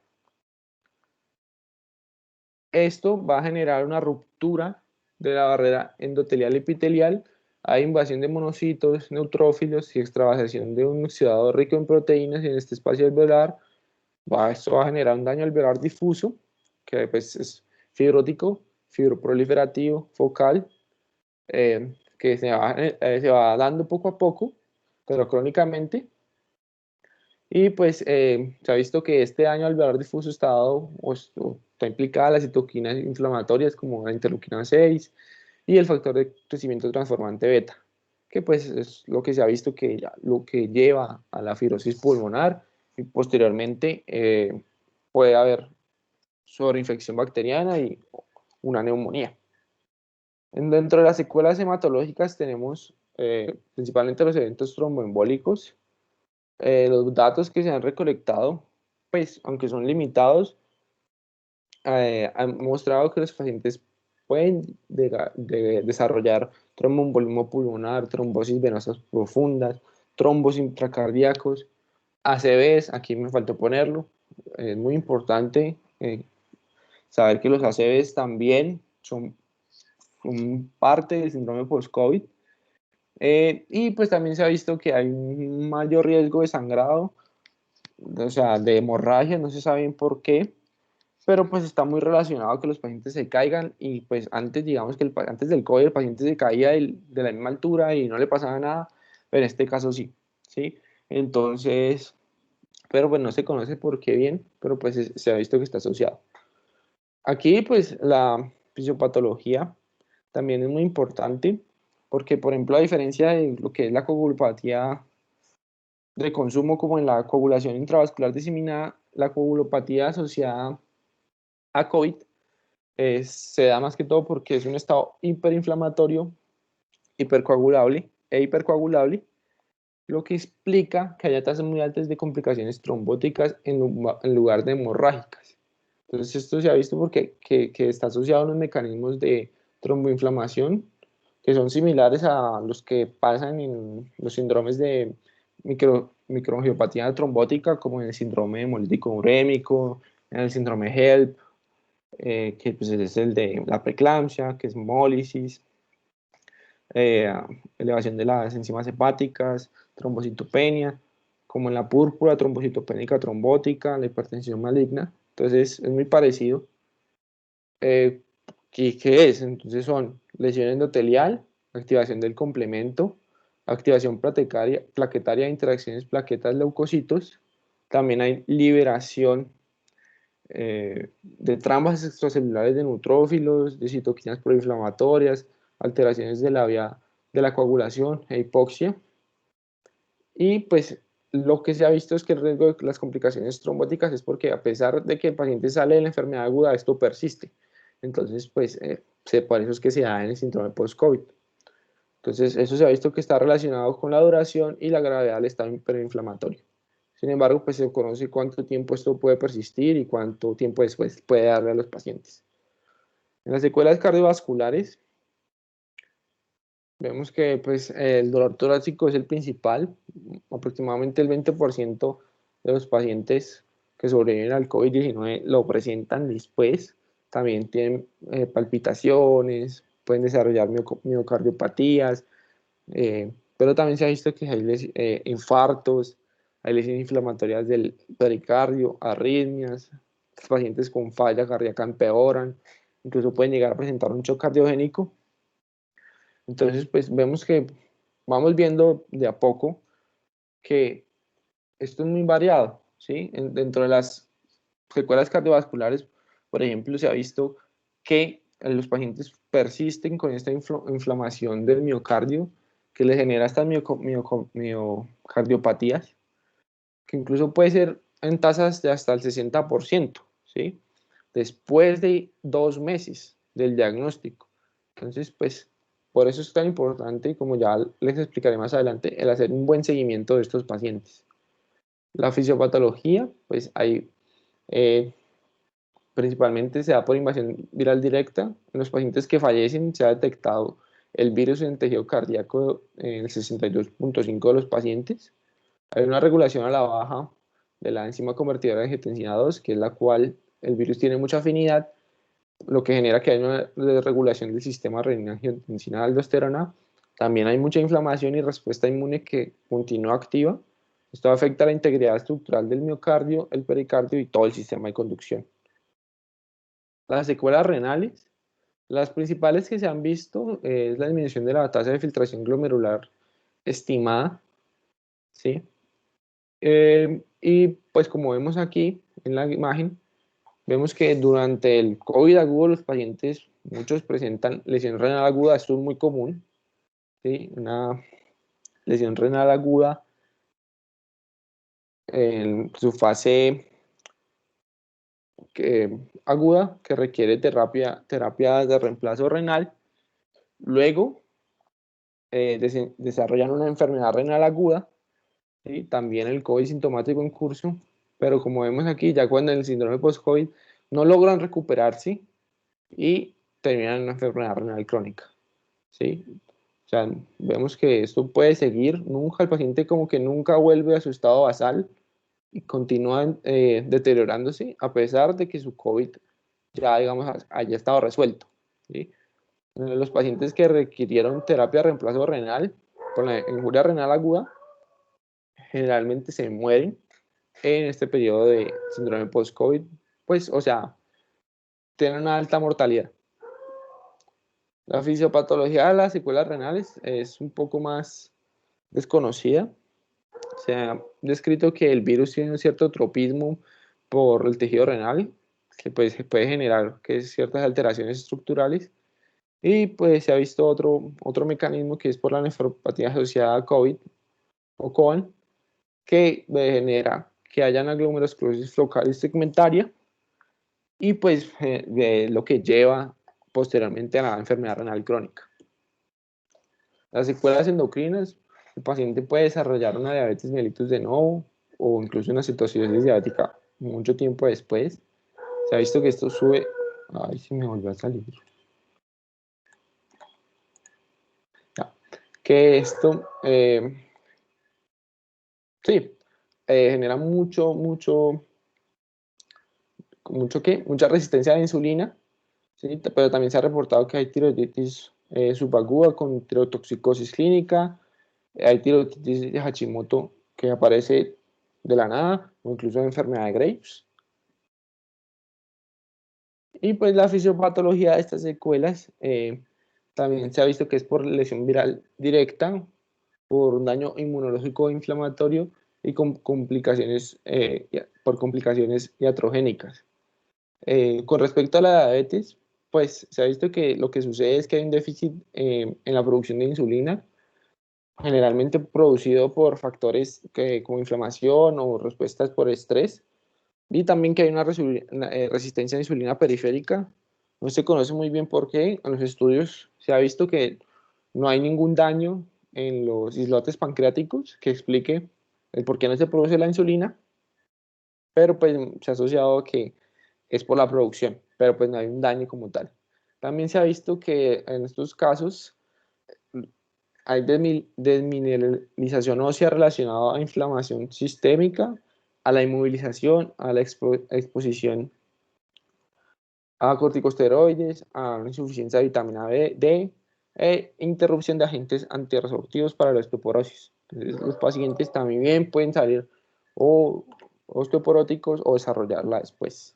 Esto va a generar una ruptura de la barrera endotelial epitelial, hay invasión de monocitos, neutrófilos y extravasación de un oxidador rico en proteínas en este espacio alveolar. Esto va a generar un daño alveolar difuso, que pues, es fibrótico, fibroproliferativo, focal, que se va dando poco a poco, pero crónicamente. Y pues se ha visto que este daño alveolar difuso está dado, o está implicada las citoquinas inflamatorias como la interleuquina 6 y el factor de crecimiento transformante beta, que pues es lo que se ha visto que lo que lleva a la fibrosis pulmonar y posteriormente puede haber sobreinfección bacteriana y una neumonía. Dentro de las secuelas hematológicas tenemos principalmente los eventos tromboembólicos. Los datos que se han recolectado, pues aunque son limitados, han mostrado que los pacientes pueden desarrollar tromboembolismo pulmonar, trombosis venosas profundas, trombos intracardíacos, ACVs, aquí me faltó ponerlo. Es muy importante saber que los ACVs también son parte del síndrome post-COVID. Y pues también se ha visto que hay un mayor riesgo de sangrado, o sea, de hemorragia, no se sabe bien por qué, pero pues está muy relacionado que los pacientes se caigan y pues antes, digamos que antes del COVID el paciente se caía de la misma altura y no le pasaba nada, pero en este caso sí, ¿sí? Entonces, pero pues no se conoce por qué bien, pero pues se ha visto que está asociado. Aquí pues la fisiopatología también es muy importante porque, por ejemplo, a diferencia de lo que es la coagulopatía de consumo como en la coagulación intravascular diseminada, la coagulopatía asociada a COVID se da más que todo porque es un estado hiperinflamatorio, hipercoagulable, lo que explica que haya tasas muy altas de complicaciones trombóticas en lugar de hemorrágicas. Entonces esto se ha visto porque que está asociado a unos mecanismos de tromboinflamación que son similares a los que pasan en los síndromes de microangiopatía trombótica, como en el síndrome hemolítico urémico, en el síndrome HELP, que pues es el de la preeclampsia, que es hemólisis, elevación de las enzimas hepáticas, trombocitopenia, como en la púrpura, trombocitopénica trombótica, la hipertensión maligna. Entonces es muy parecido. ¿Qué es? Entonces son lesión endotelial, activación del complemento, activación plaquetaria, interacciones plaquetas leucocitos. También hay liberación de trambas extracelulares de neutrófilos, de citoquinas proinflamatorias, alteraciones de la vía de la coagulación e hipoxia. Y pues lo que se ha visto es que el riesgo de las complicaciones trombóticas es porque a pesar de que el paciente sale de la enfermedad aguda, esto persiste. Entonces, pues por eso es que se da en el síndrome post-COVID. Entonces, eso se ha visto que está relacionado con la duración y la gravedad del estado hiperinflamatorio. Sin embargo, pues se conoce cuánto tiempo esto puede persistir y cuánto tiempo después puede darle a los pacientes. En las secuelas cardiovasculares, vemos que pues, el dolor torácico es el principal. Aproximadamente el 20% de los pacientes que sobreviven al COVID-19 lo presentan después. También tienen palpitaciones, pueden desarrollar miocardiopatías, pero también se ha visto que hay infartos, hay lesiones inflamatorias del pericardio, arritmias, los pacientes con falla cardíaca empeoran, incluso pueden llegar a presentar un shock cardiogénico. Entonces, pues vemos que vamos viendo de a poco que esto es muy variado, ¿sí? Dentro de las secuelas cardiovasculares, por ejemplo, se ha visto que los pacientes persisten con esta inflamación del miocardio que les genera estas miocardiopatías, que incluso puede ser en tasas de hasta el 60%, ¿sí? Después de 2 meses del diagnóstico. Entonces, pues, por eso es tan importante, como ya les explicaré más adelante, el hacer un buen seguimiento de estos pacientes. La fisiopatología, pues hay Principalmente se da por invasión viral directa. En los pacientes que fallecen se ha detectado el virus en el tejido cardíaco en el 62.5% de los pacientes. Hay una regulación a la baja de la enzima convertidora de angiotensina 2, que es la cual el virus tiene mucha afinidad, lo que genera que haya una desregulación del sistema renina-angiotensina-aldosterona. También hay mucha inflamación y respuesta inmune que continúa activa. Esto afecta la integridad estructural del miocardio, el pericardio y todo el sistema de conducción. Las secuelas renales, las principales que se han visto es la disminución de la tasa de filtración glomerular estimada, ¿sí? Y pues como vemos aquí en la imagen, vemos que durante el COVID agudo los pacientes, muchos presentan lesión renal aguda, esto es muy común, ¿sí? Una lesión renal aguda en su fase aguda que requiere terapia de reemplazo renal. Luego desarrollan una enfermedad renal aguda, ¿sí? También el COVID sintomático en curso, pero como vemos aquí, ya cuando en el síndrome post-COVID no logran recuperarse y terminan en una enfermedad renal crónica, ¿sí? O sea, vemos que esto puede seguir, nunca el paciente como que nunca vuelve a su estado basal y continúa deteriorándose a pesar de que su COVID ya, digamos, haya estado resuelto, ¿sí? Los pacientes que requirieron terapia de reemplazo renal con la injuria renal aguda generalmente se mueren en este periodo de síndrome post-COVID, pues, o sea, tienen una alta mortalidad. La fisiopatología de las secuelas renales es un poco más desconocida. Se ha descrito que el virus tiene un cierto tropismo por el tejido renal, que pues, puede generar ciertas alteraciones estructurales. Y pues se ha visto otro mecanismo que es por la nefropatía asociada a COVID o COAN, que genera que haya una glomerulosclerosis focal y segmentaria y pues lo que lleva posteriormente a la enfermedad renal crónica. Las secuelas endocrinas, el paciente puede desarrollar una diabetes mellitus de nuevo o incluso una cetoacidosis diabética mucho tiempo después. Se ha visto que esto sube. Ay, se me volvió a salir. Ya. Que esto sí, genera mucha resistencia a la insulina, ¿sí? Pero también se ha reportado que hay tiroiditis subaguda con tirotoxicosis clínica, hay tiroiditis de Hashimoto que aparece de la nada, o incluso enfermedad de Graves. Y pues la fisiopatología de estas secuelas también se ha visto que es por lesión viral directa, por un daño inmunológico e inflamatorio y por complicaciones iatrogénicas. Con respecto a la diabetes, pues se ha visto que lo que sucede es que hay un déficit en la producción de insulina, generalmente producido por factores como inflamación o respuestas por estrés, y también que hay una resistencia a la insulina periférica. No se conoce muy bien por qué. En los estudios se ha visto que no hay ningún daño en los islotes pancreáticos que explique el por qué no se produce la insulina, pero pues se ha asociado a que es por la producción, pero pues no hay un daño como tal. También se ha visto que en estos casos hay desmineralización ósea relacionada a inflamación sistémica, a la inmovilización, a la exposición a corticosteroides, a una insuficiencia de vitamina D e interrupción de agentes antirresortivos para la osteoporosis. Entonces, los pacientes también pueden salir o osteoporóticos o desarrollarla después.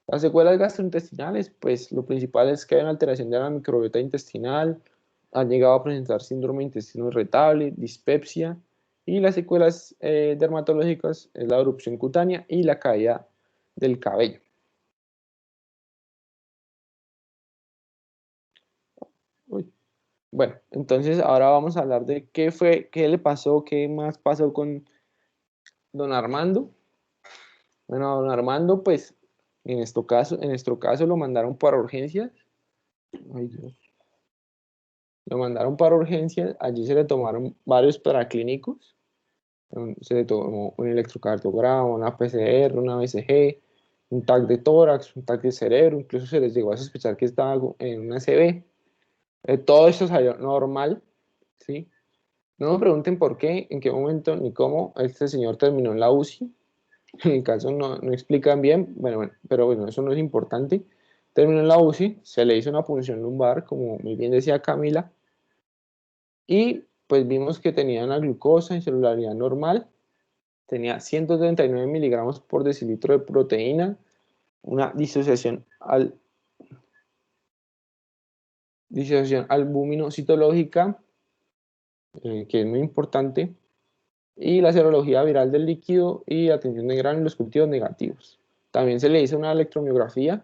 Las secuelas gastrointestinales, pues lo principal es que hay una alteración de la microbiota intestinal, han llegado a presentar síndrome de intestino irritable, dispepsia, y las secuelas dermatológicas es la erupción cutánea y la caída del cabello. Uy. Bueno, entonces ahora vamos a hablar de qué le pasó, qué más pasó con don Armando. Bueno, a don Armando, pues en nuestro caso lo mandaron para urgencias. Ay, Dios. Lo mandaron para urgencias, allí se le tomaron varios paraclínicos, se le tomó un electrocardiograma, una PCR, una BCG, un TAC de tórax, un TAC de cerebro, incluso se les llegó a sospechar que estaba en una ACV. Todo esto salió normal, ¿sí? No me pregunten por qué, en qué momento, ni cómo este señor terminó en la UCI. En el caso no explican bien, bueno, pero bueno, eso no es importante. Terminó en la UCI, se le hizo una punción lumbar, como muy bien decía Camila, y pues vimos que tenía una glucosa y celularidad normal, tenía 139 miligramos por decilitro de proteína, una disociación albúmino-citológica, que es muy importante, y la serología viral del líquido y atención de gránulos cultivos negativos. También se le hizo una electromiografía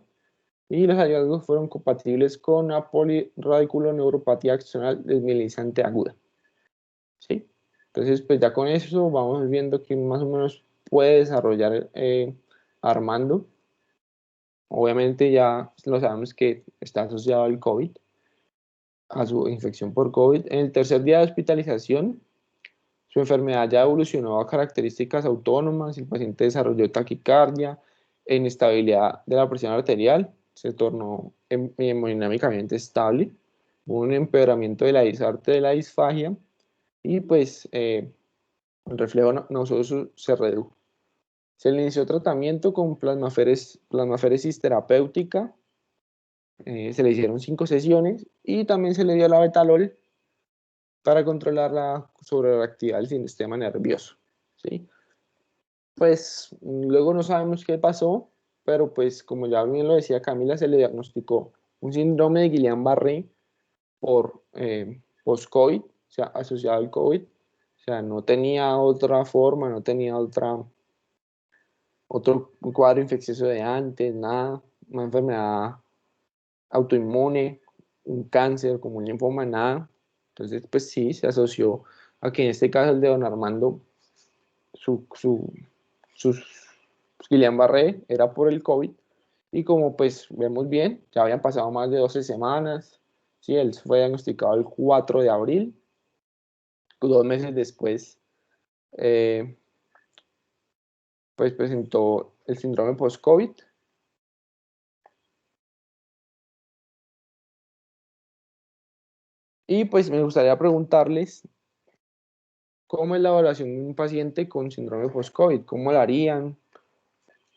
y los hallazgos fueron compatibles con una polirradiculoneuropatía axonal desmielizante aguda. ¿Sí? Entonces, pues ya con eso vamos viendo que más o menos puede desarrollar Armando. Obviamente ya lo sabemos que está asociado al COVID, a su infección por COVID. En el tercer día de hospitalización, su enfermedad ya evolucionó a características autónomas, el paciente desarrolló taquicardia, inestabilidad de la presión arterial, se tornó hemodinámicamente estable, hubo un empeoramiento de la disarte de la disfagia y pues el reflejo nauseoso se redujo. Se le inició tratamiento con plasmaféresis terapéutica, se le hicieron 5 sesiones y también se le dio la betalol para controlar la sobrereactividad del sistema nervioso, ¿sí? Pues luego no sabemos qué pasó, pero pues como ya bien lo decía Camila, se le diagnosticó un síndrome de Guillain-Barré por post-COVID, o sea, asociado al COVID, o sea, no tenía otra forma, no tenía otro cuadro infeccioso de antes, nada, una enfermedad autoinmune, un cáncer como un linfoma, nada. Entonces, pues sí, se asoció a que en este caso el de don Armando, sus Guillain-Barré era por el COVID, y como pues vemos bien, ya habían pasado más de 12 semanas, ¿sí? Él fue diagnosticado el 4 de abril, 2 meses después, pues presentó el síndrome post-COVID. Y pues me gustaría preguntarles, ¿cómo es la evaluación de un paciente con síndrome post-COVID? ¿Cómo la harían?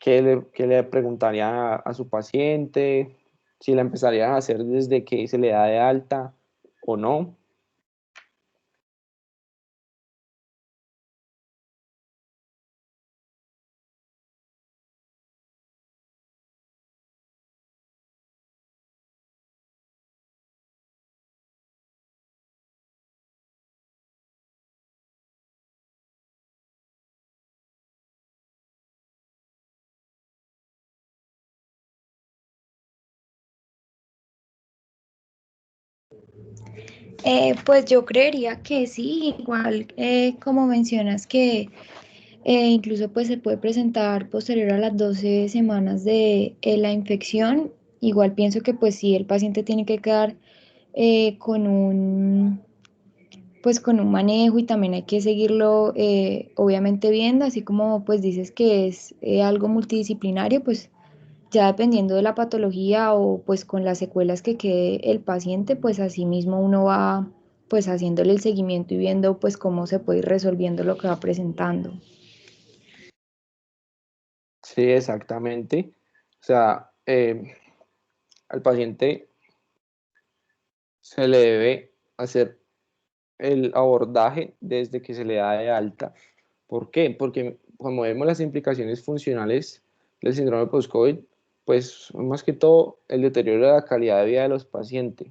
¿Qué le preguntarían a su paciente? ¿Si la empezarían a hacer desde que se le da de alta o no? Pues yo creería que sí, igual como mencionas que incluso pues se puede presentar posterior a las 12 semanas de la infección, igual pienso que pues sí, el paciente tiene que quedar con pues con un manejo y también hay que seguirlo obviamente viendo, así como pues dices que es algo multidisciplinario, pues ya dependiendo de la patología o pues con las secuelas que quede el paciente, pues así mismo uno va pues haciéndole el seguimiento y viendo pues cómo se puede ir resolviendo lo que va presentando. Sí, exactamente. O sea, al paciente se le debe hacer el abordaje desde que se le da de alta. ¿Por qué? Porque como vemos las implicaciones funcionales del síndrome post-COVID, pues más que todo el deterioro de la calidad de vida de los pacientes.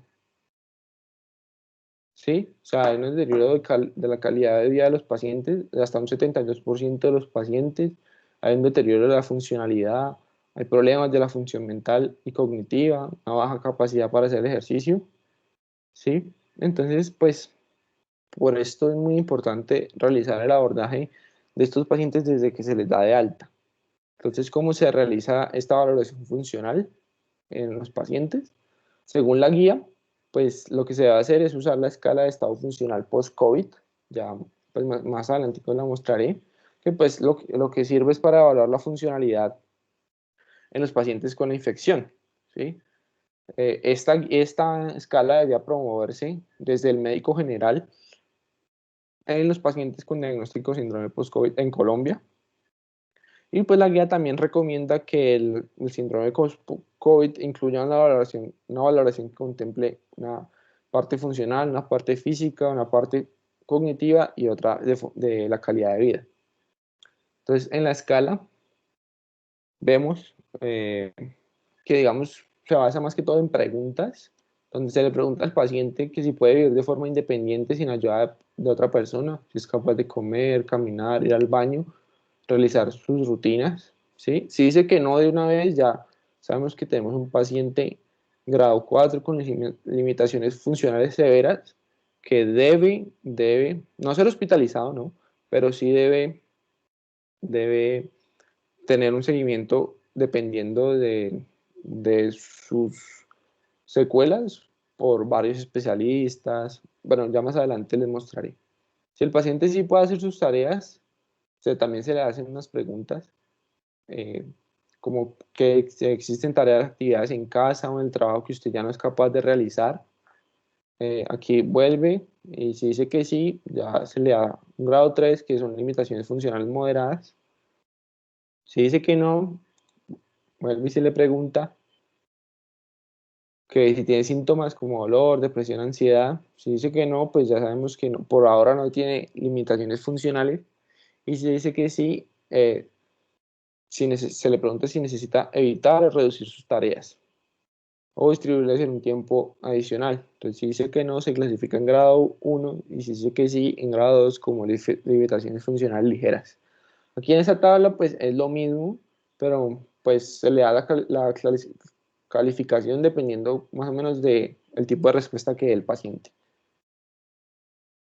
¿Sí? O sea, hay un deterioro de la calidad de vida de los pacientes, de hasta un 72% de los pacientes, hay un deterioro de la funcionalidad, hay problemas de la función mental y cognitiva, una baja capacidad para hacer ejercicio, ¿sí? Entonces, pues, por esto es muy importante realizar el abordaje de estos pacientes desde que se les da de alta. Entonces, ¿cómo se realiza esta valoración funcional en los pacientes? Según la guía, pues lo que se debe hacer es usar la escala de estado funcional post-COVID, ya pues más adelante os la mostraré, que pues lo que sirve es para evaluar la funcionalidad en los pacientes con la infección, ¿sí? Esta escala debería promoverse desde el médico general en los pacientes con diagnóstico de síndrome post-COVID en Colombia. Y pues la guía también recomienda que el síndrome post-COVID incluya una valoración que contemple una parte funcional, una parte física, una parte cognitiva y otra de la calidad de vida. Entonces, en la escala vemos que, digamos, se basa más que todo en preguntas, donde se le pregunta al paciente que si puede vivir de forma independiente sin ayuda de otra persona, si es capaz de comer, caminar, ir al baño, realizar sus rutinas, ¿sí? Si dice que no de una vez, ya sabemos que tenemos un paciente grado 4 con limitaciones funcionales severas que debe no ser hospitalizado, ¿no? Pero sí debe tener un seguimiento dependiendo de sus secuelas por varios especialistas. Bueno, ya más adelante les mostraré. Si el paciente sí puede hacer sus tareas, también se le hacen unas preguntas, como que existen tareas, actividades en casa o en el trabajo que usted ya no es capaz de realizar. Aquí vuelve y si dice que sí, ya se le da un grado 3, que son limitaciones funcionales moderadas. Si dice que no, vuelve y se le pregunta que si tiene síntomas como dolor, depresión, ansiedad. Si dice que no, pues ya sabemos que no, por ahora no tiene limitaciones funcionales. Y si dice que sí, se le pregunta si necesita evitar o reducir sus tareas o distribuirlas en un tiempo adicional. Entonces, si dice que no, se clasifica en grado 1 y si dice que sí, en grado 2 como limitaciones funcionales ligeras. Aquí en esta tabla pues es lo mismo, pero pues se le da la calificación dependiendo más o menos del tipo de respuesta que dé el paciente.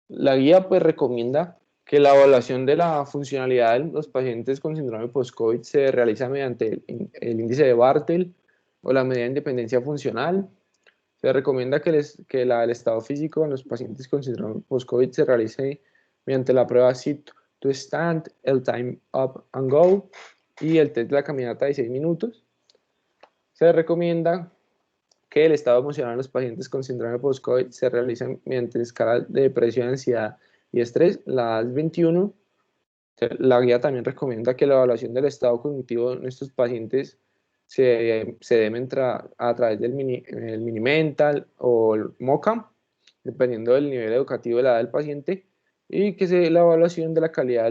La guía pues recomienda que la evaluación de la funcionalidad de los pacientes con síndrome post-COVID se realiza mediante el índice de Bartel o la medida de independencia funcional. Se recomienda que el estado físico en los pacientes con síndrome post-COVID se realice mediante la prueba Sit to Stand, el Time Up and Go y el test de la caminata de 6 minutos. Se recomienda que el estado emocional en los pacientes con síndrome post-COVID se realiza mediante escalas de depresión, ansiedad y estrés, la DAS-21. La guía también recomienda que la evaluación del estado cognitivo en estos pacientes se dé a través del el Mini-Mental o el MoCA, dependiendo del nivel educativo de la edad del paciente, y que la evaluación de la calidad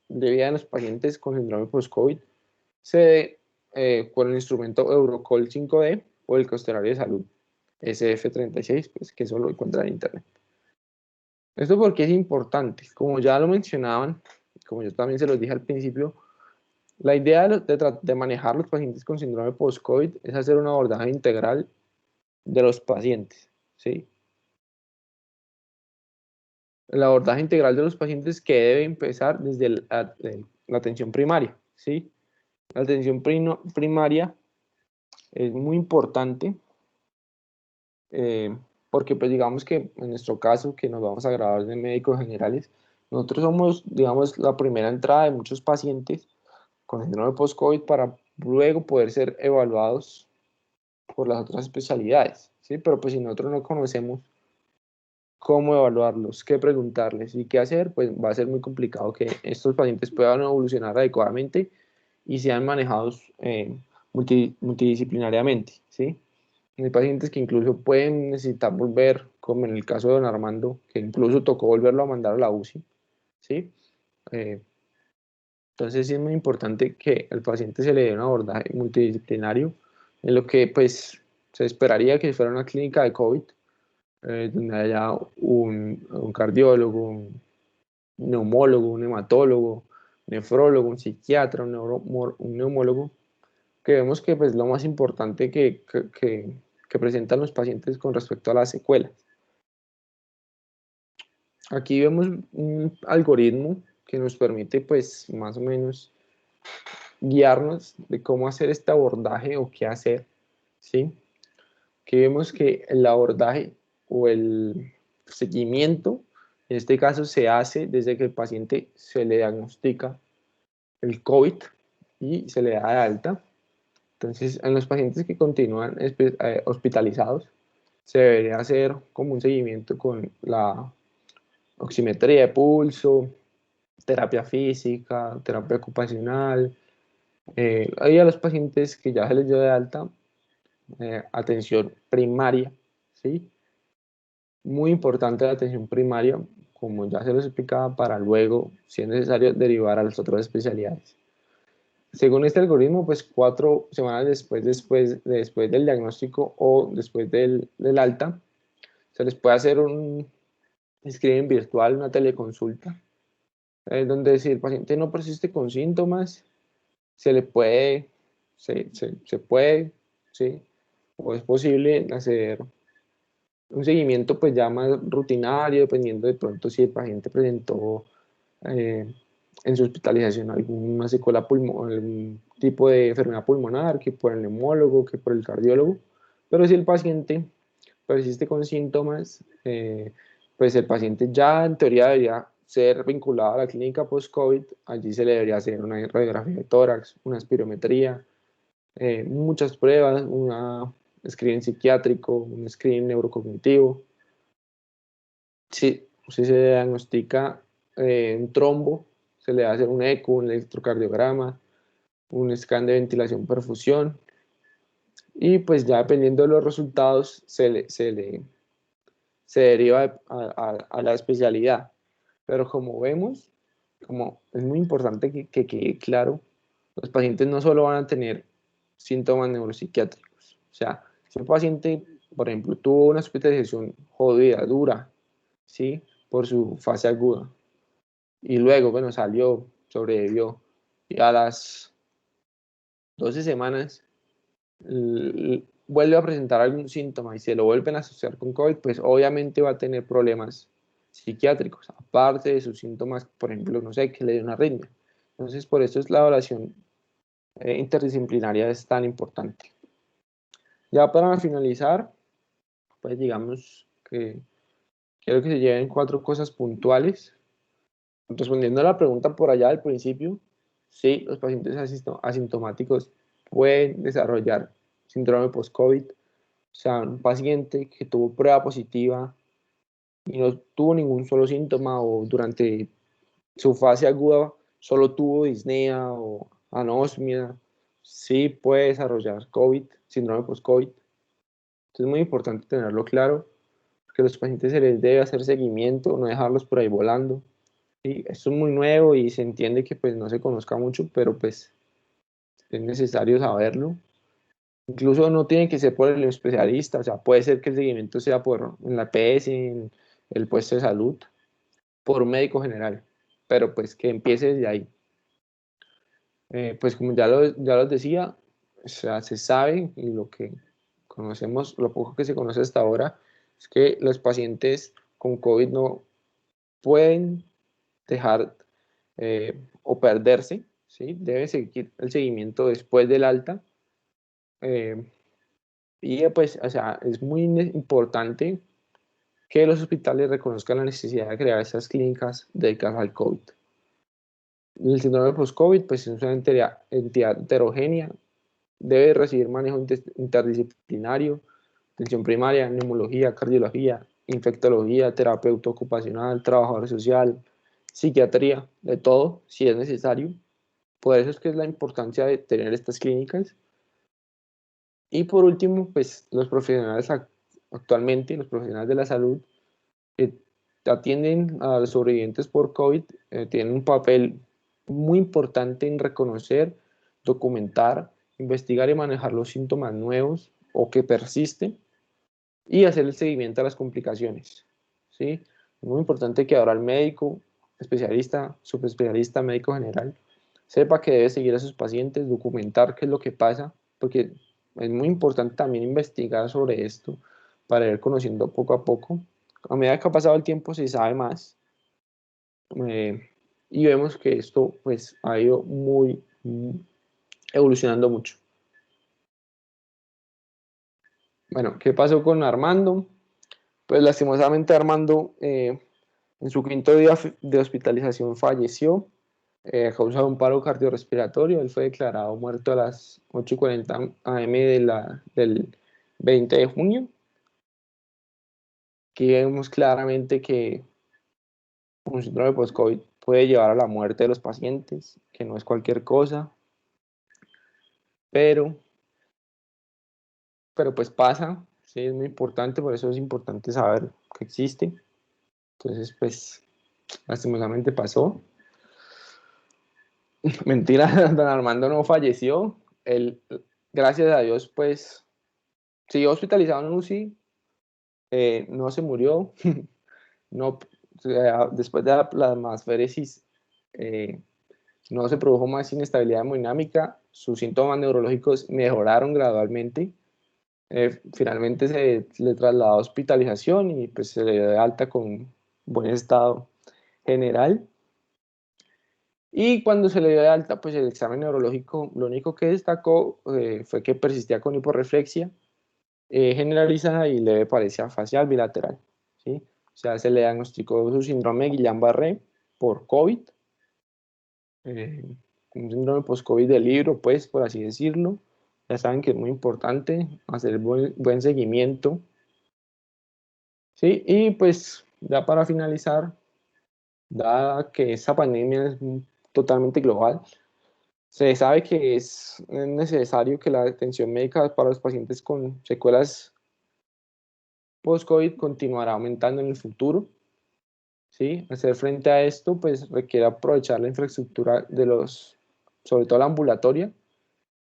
de vida de los pacientes con síndrome post-COVID se dé con el instrumento Eurocall 5D o el cuestionario de salud SF36, pues, que eso lo encuentran en internet. Esto porque es importante, como ya lo mencionaban, como yo también se los dije al principio, la idea de manejar los pacientes con síndrome post-COVID es hacer un abordaje integral de los pacientes, ¿sí? El abordaje integral de los pacientes que debe empezar desde la atención primaria, ¿sí? La atención primaria es muy importante porque pues digamos que en nuestro caso, que nos vamos a graduar de médicos generales, nosotros somos, digamos, la primera entrada de muchos pacientes con síndrome post-COVID para luego poder ser evaluados por las otras especialidades, ¿sí? Pero pues si nosotros no conocemos cómo evaluarlos, qué preguntarles y qué hacer, pues va a ser muy complicado que estos pacientes puedan evolucionar adecuadamente y sean manejados multidisciplinariamente, ¿sí? Hay pacientes que incluso pueden necesitar volver, como en el caso de don Armando, que incluso tocó volverlo a mandar a la UCI, ¿sí? Entonces sí es muy importante que al paciente se le dé un abordaje multidisciplinario, en lo que pues se esperaría que fuera una clínica de COVID, donde haya un cardiólogo, un neumólogo, un hematólogo, nefrólogo, un psiquiatra, un neumólogo, que vemos que pues lo más importante que presentan los pacientes con respecto a las secuelas. Aquí vemos un algoritmo que nos permite pues más o menos guiarnos de cómo hacer este abordaje o qué hacer, ¿sí? Aquí vemos que el abordaje o el seguimiento, en este caso se hace desde que el paciente se le diagnostica el COVID y se le da de alta. Entonces, en los pacientes que continúan hospitalizados, se debería hacer como un seguimiento con la oximetría de pulso, terapia física, terapia ocupacional. Hay a los pacientes que ya se les dio de alta, atención primaria, ¿sí? Muy importante la atención primaria, como ya se los explicaba, para luego, si es necesario, derivar a las otras especialidades. Según este algoritmo, pues 4 semanas después del diagnóstico o después del alta, se les puede hacer un screening virtual, una teleconsulta, donde si el paciente no persiste con síntomas, se puede, ¿sí? O es posible hacer un seguimiento pues ya más rutinario, dependiendo de pronto si el paciente presentó eh, en su hospitalización alguna secuela pulmonar, algún tipo de enfermedad pulmonar, que por el neumólogo, que por el cardiólogo. Pero si el paciente persiste con síntomas, pues el paciente ya en teoría debería ser vinculado a la clínica post-COVID. Allí se le debería hacer una radiografía de tórax, una espirometría, muchas pruebas, un screening psiquiátrico, un screening neurocognitivo. Si se diagnostica un trombo, se le hace un eco, un electrocardiograma, un scan de ventilación perfusión, y pues ya dependiendo de los resultados se deriva a la especialidad. Pero como vemos, como es muy importante que quede claro, los pacientes no solo van a tener síntomas neuropsiquiátricos. O sea, si un paciente, por ejemplo, tuvo una hospitalización jodida, dura, ¿sí? Por su fase aguda, y luego, bueno, salió, sobrevivió, y a las 12 semanas vuelve a presentar algún síntoma y se lo vuelven a asociar con COVID, pues obviamente va a tener problemas psiquiátricos, aparte de sus síntomas, por ejemplo, no sé, que le dio una arritmia. Entonces, por eso es la evaluación interdisciplinaria es tan importante. Ya para finalizar, pues digamos que quiero que se lleven 4 cosas puntuales. Respondiendo a la pregunta por allá al principio, sí, los pacientes asintomáticos pueden desarrollar síndrome post-COVID. O sea, un paciente que tuvo prueba positiva y no tuvo ningún solo síntoma, o durante su fase aguda solo tuvo disnea o anosmia, sí puede desarrollar COVID, síndrome post-COVID. Entonces es muy importante tenerlo claro, que a los pacientes se les debe hacer seguimiento, no dejarlos por ahí volando. Sí, esto es muy nuevo y se entiende que pues no se conozca mucho, pero pues es necesario saberlo. Incluso no tiene que ser por el especialista, o sea, puede ser que el seguimiento sea por en la PS, en el puesto de salud, por un médico general, pero pues que empiece desde ahí. Pues como ya los decía, o sea, se sabe, y lo que conocemos, lo poco que se conoce hasta ahora, es que los pacientes con COVID no pueden dejar o perderse, ¿sí? Debe seguir el seguimiento después del alta. Y pues, o sea, es muy importante que los hospitales reconozcan la necesidad de crear estas clínicas dedicadas al COVID. El síndrome post-COVID, pues, es una entidad heterogénea, debe recibir manejo interdisciplinario, atención primaria, neumología, cardiología, infectología, terapeuta ocupacional, trabajador social, psiquiatría, de todo, si es necesario. Por eso es que es la importancia de tener estas clínicas. Y por último, pues los profesionales actualmente, los profesionales de la salud que atienden a los sobrevivientes por COVID, tienen un papel muy importante en reconocer, documentar, investigar y manejar los síntomas nuevos o que persisten y hacer el seguimiento a las complicaciones. ¿Sí? Es muy importante que ahora el médico, especialista, subespecialista, médico general, sepa que debe seguir a sus pacientes, documentar qué es lo que pasa, porque es muy importante también investigar sobre esto para ir conociendo poco a poco. A medida que ha pasado el tiempo se sabe más, y vemos que esto pues ha ido evolucionando mucho. Bueno, ¿qué pasó con Armando? Pues lastimosamente Armando en su 5.º día de hospitalización falleció. a causa de un paro cardiorrespiratorio. Él fue declarado muerto a las 8:40 am del 20 de junio. Aquí vemos claramente que un síndrome post-COVID puede llevar a la muerte de los pacientes, que no es cualquier cosa, pero pues pasa, sí, es muy importante, por eso es importante saber que existe. Entonces, pues, lastimosamente pasó. Mentira, don Armando no falleció. Él, gracias a Dios, pues, siguió hospitalizado en UCI, no se murió. No, después de la plasmaféresis, no se produjo más inestabilidad hemodinámica, sus síntomas neurológicos mejoraron gradualmente. Finalmente se le trasladó a hospitalización y pues se le dio de alta con buen estado general. Y cuando se le dio de alta, pues el examen neurológico, lo único que destacó fue que persistía con hiporreflexia generalizada y leve paresia facial bilateral, ¿sí? O sea, se le diagnosticó su síndrome de Guillain-Barré por COVID, eh, un síndrome post-COVID del libro, pues, por así decirlo. Ya saben que es muy importante hacer buen seguimiento, ¿sí? Y pues, ya para finalizar, dada que esta pandemia es totalmente global, se sabe que es necesario que la atención médica para los pacientes con secuelas post-COVID continuará aumentando en el futuro, ¿sí? Hacer frente a esto, pues requiere aprovechar la infraestructura de sobre todo la ambulatoria,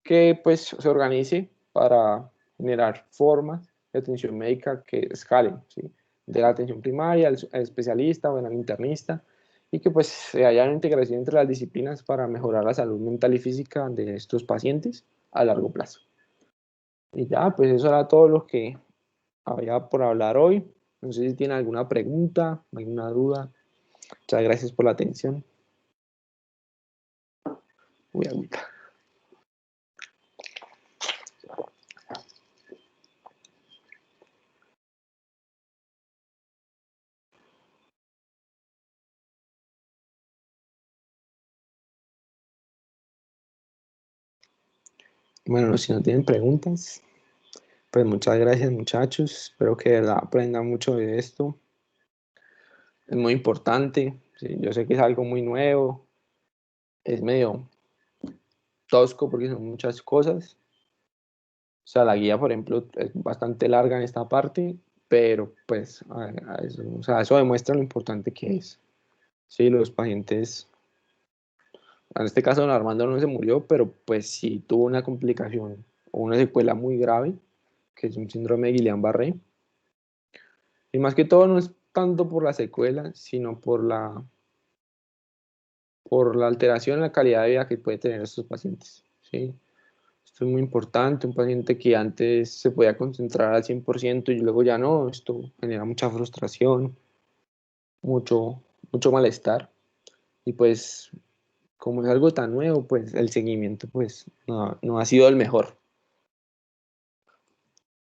que pues se organice para generar formas de atención médica que escalen, ¿sí? De la atención primaria al especialista o al internista, y que pues se haya una integración entre las disciplinas para mejorar la salud mental y física de estos pacientes a largo plazo. Y ya, pues eso era todo lo que había por hablar hoy. No sé si tienen alguna pregunta, alguna duda. Muchas gracias por la atención. Uy, agüita. Bueno, si no tienen preguntas, pues muchas gracias, muchachos. Espero que de verdad aprendan mucho de esto. Es muy importante. ¿Sí? Yo sé que es algo muy nuevo. Es medio tosco porque son muchas cosas. O sea, la guía, por ejemplo, es bastante larga en esta parte, pero pues eso, o sea, eso demuestra lo importante que es. Sí, los pacientes, en este caso don Armando no se murió, pero pues sí tuvo una complicación o una secuela muy grave, que es un síndrome de Guillain-Barré. Y más que todo no es tanto por la secuela, sino por la alteración en la calidad de vida que puede tener estos pacientes, ¿sí? Esto es muy importante, un paciente que antes se podía concentrar al 100% y luego ya no, esto genera mucha frustración, mucho malestar. Y pues, como es algo tan nuevo, pues el seguimiento pues no ha sido el mejor.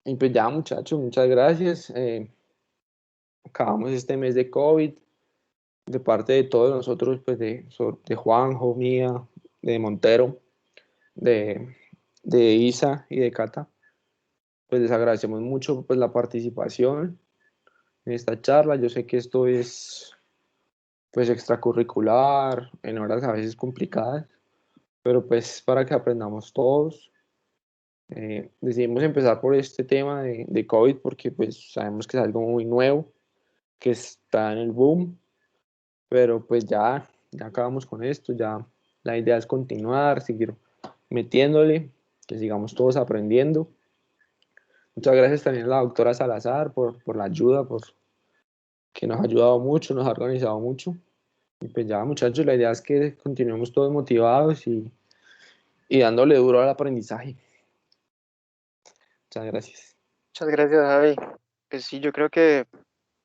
Y pues ya, muchachos, muchas gracias. Acabamos este mes de COVID, de parte de todos nosotros, pues de Juanjo, mía, de Montero, de, de Isa y de Cata. Pues les agradecemos mucho pues la participación en esta charla. Yo sé que esto es pues extracurricular, en horas a veces complicadas, pero pues para que aprendamos todos. Decidimos empezar por este tema de COVID porque pues sabemos que es algo muy nuevo, que está en el boom, pero pues ya acabamos con esto, ya la idea es continuar, seguir metiéndole, que sigamos todos aprendiendo. Muchas gracias también a la doctora Salazar por la ayuda, que nos ha ayudado mucho, nos ha organizado mucho. Y pues ya, muchachos, la idea es que continuemos todos motivados y dándole duro al aprendizaje. Muchas gracias. Muchas gracias, Javi. Pues sí, yo creo que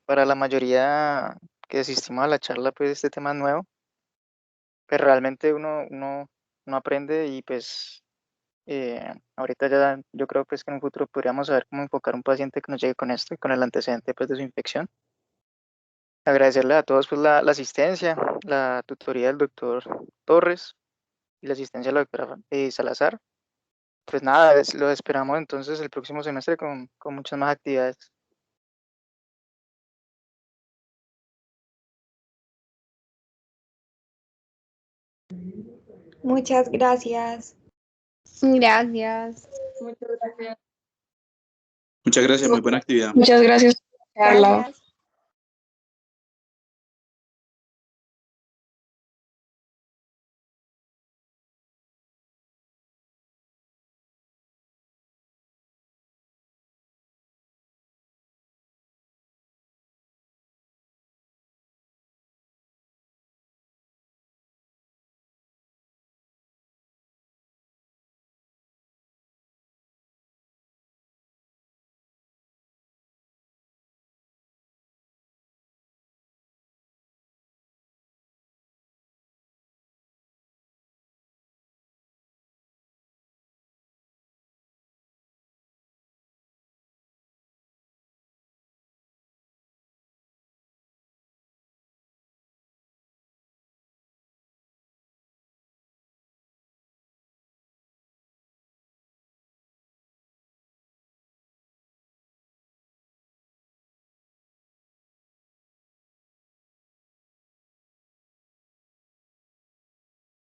para la mayoría que asistimos a la charla, pues este tema es nuevo, pues realmente uno aprende y pues ahorita ya yo creo pues que en un futuro podríamos saber cómo enfocar a un paciente que nos llegue con esto y con el antecedente pues de su infección. agradecerle a todos pues la asistencia, la tutoría del doctor Torres y la asistencia de la doctora Salazar. Pues nada, lo esperamos entonces el próximo semestre con muchas más actividades. Muchas gracias. Gracias. Muchas gracias, muy buena actividad. Muchas gracias por la charla. Gracias.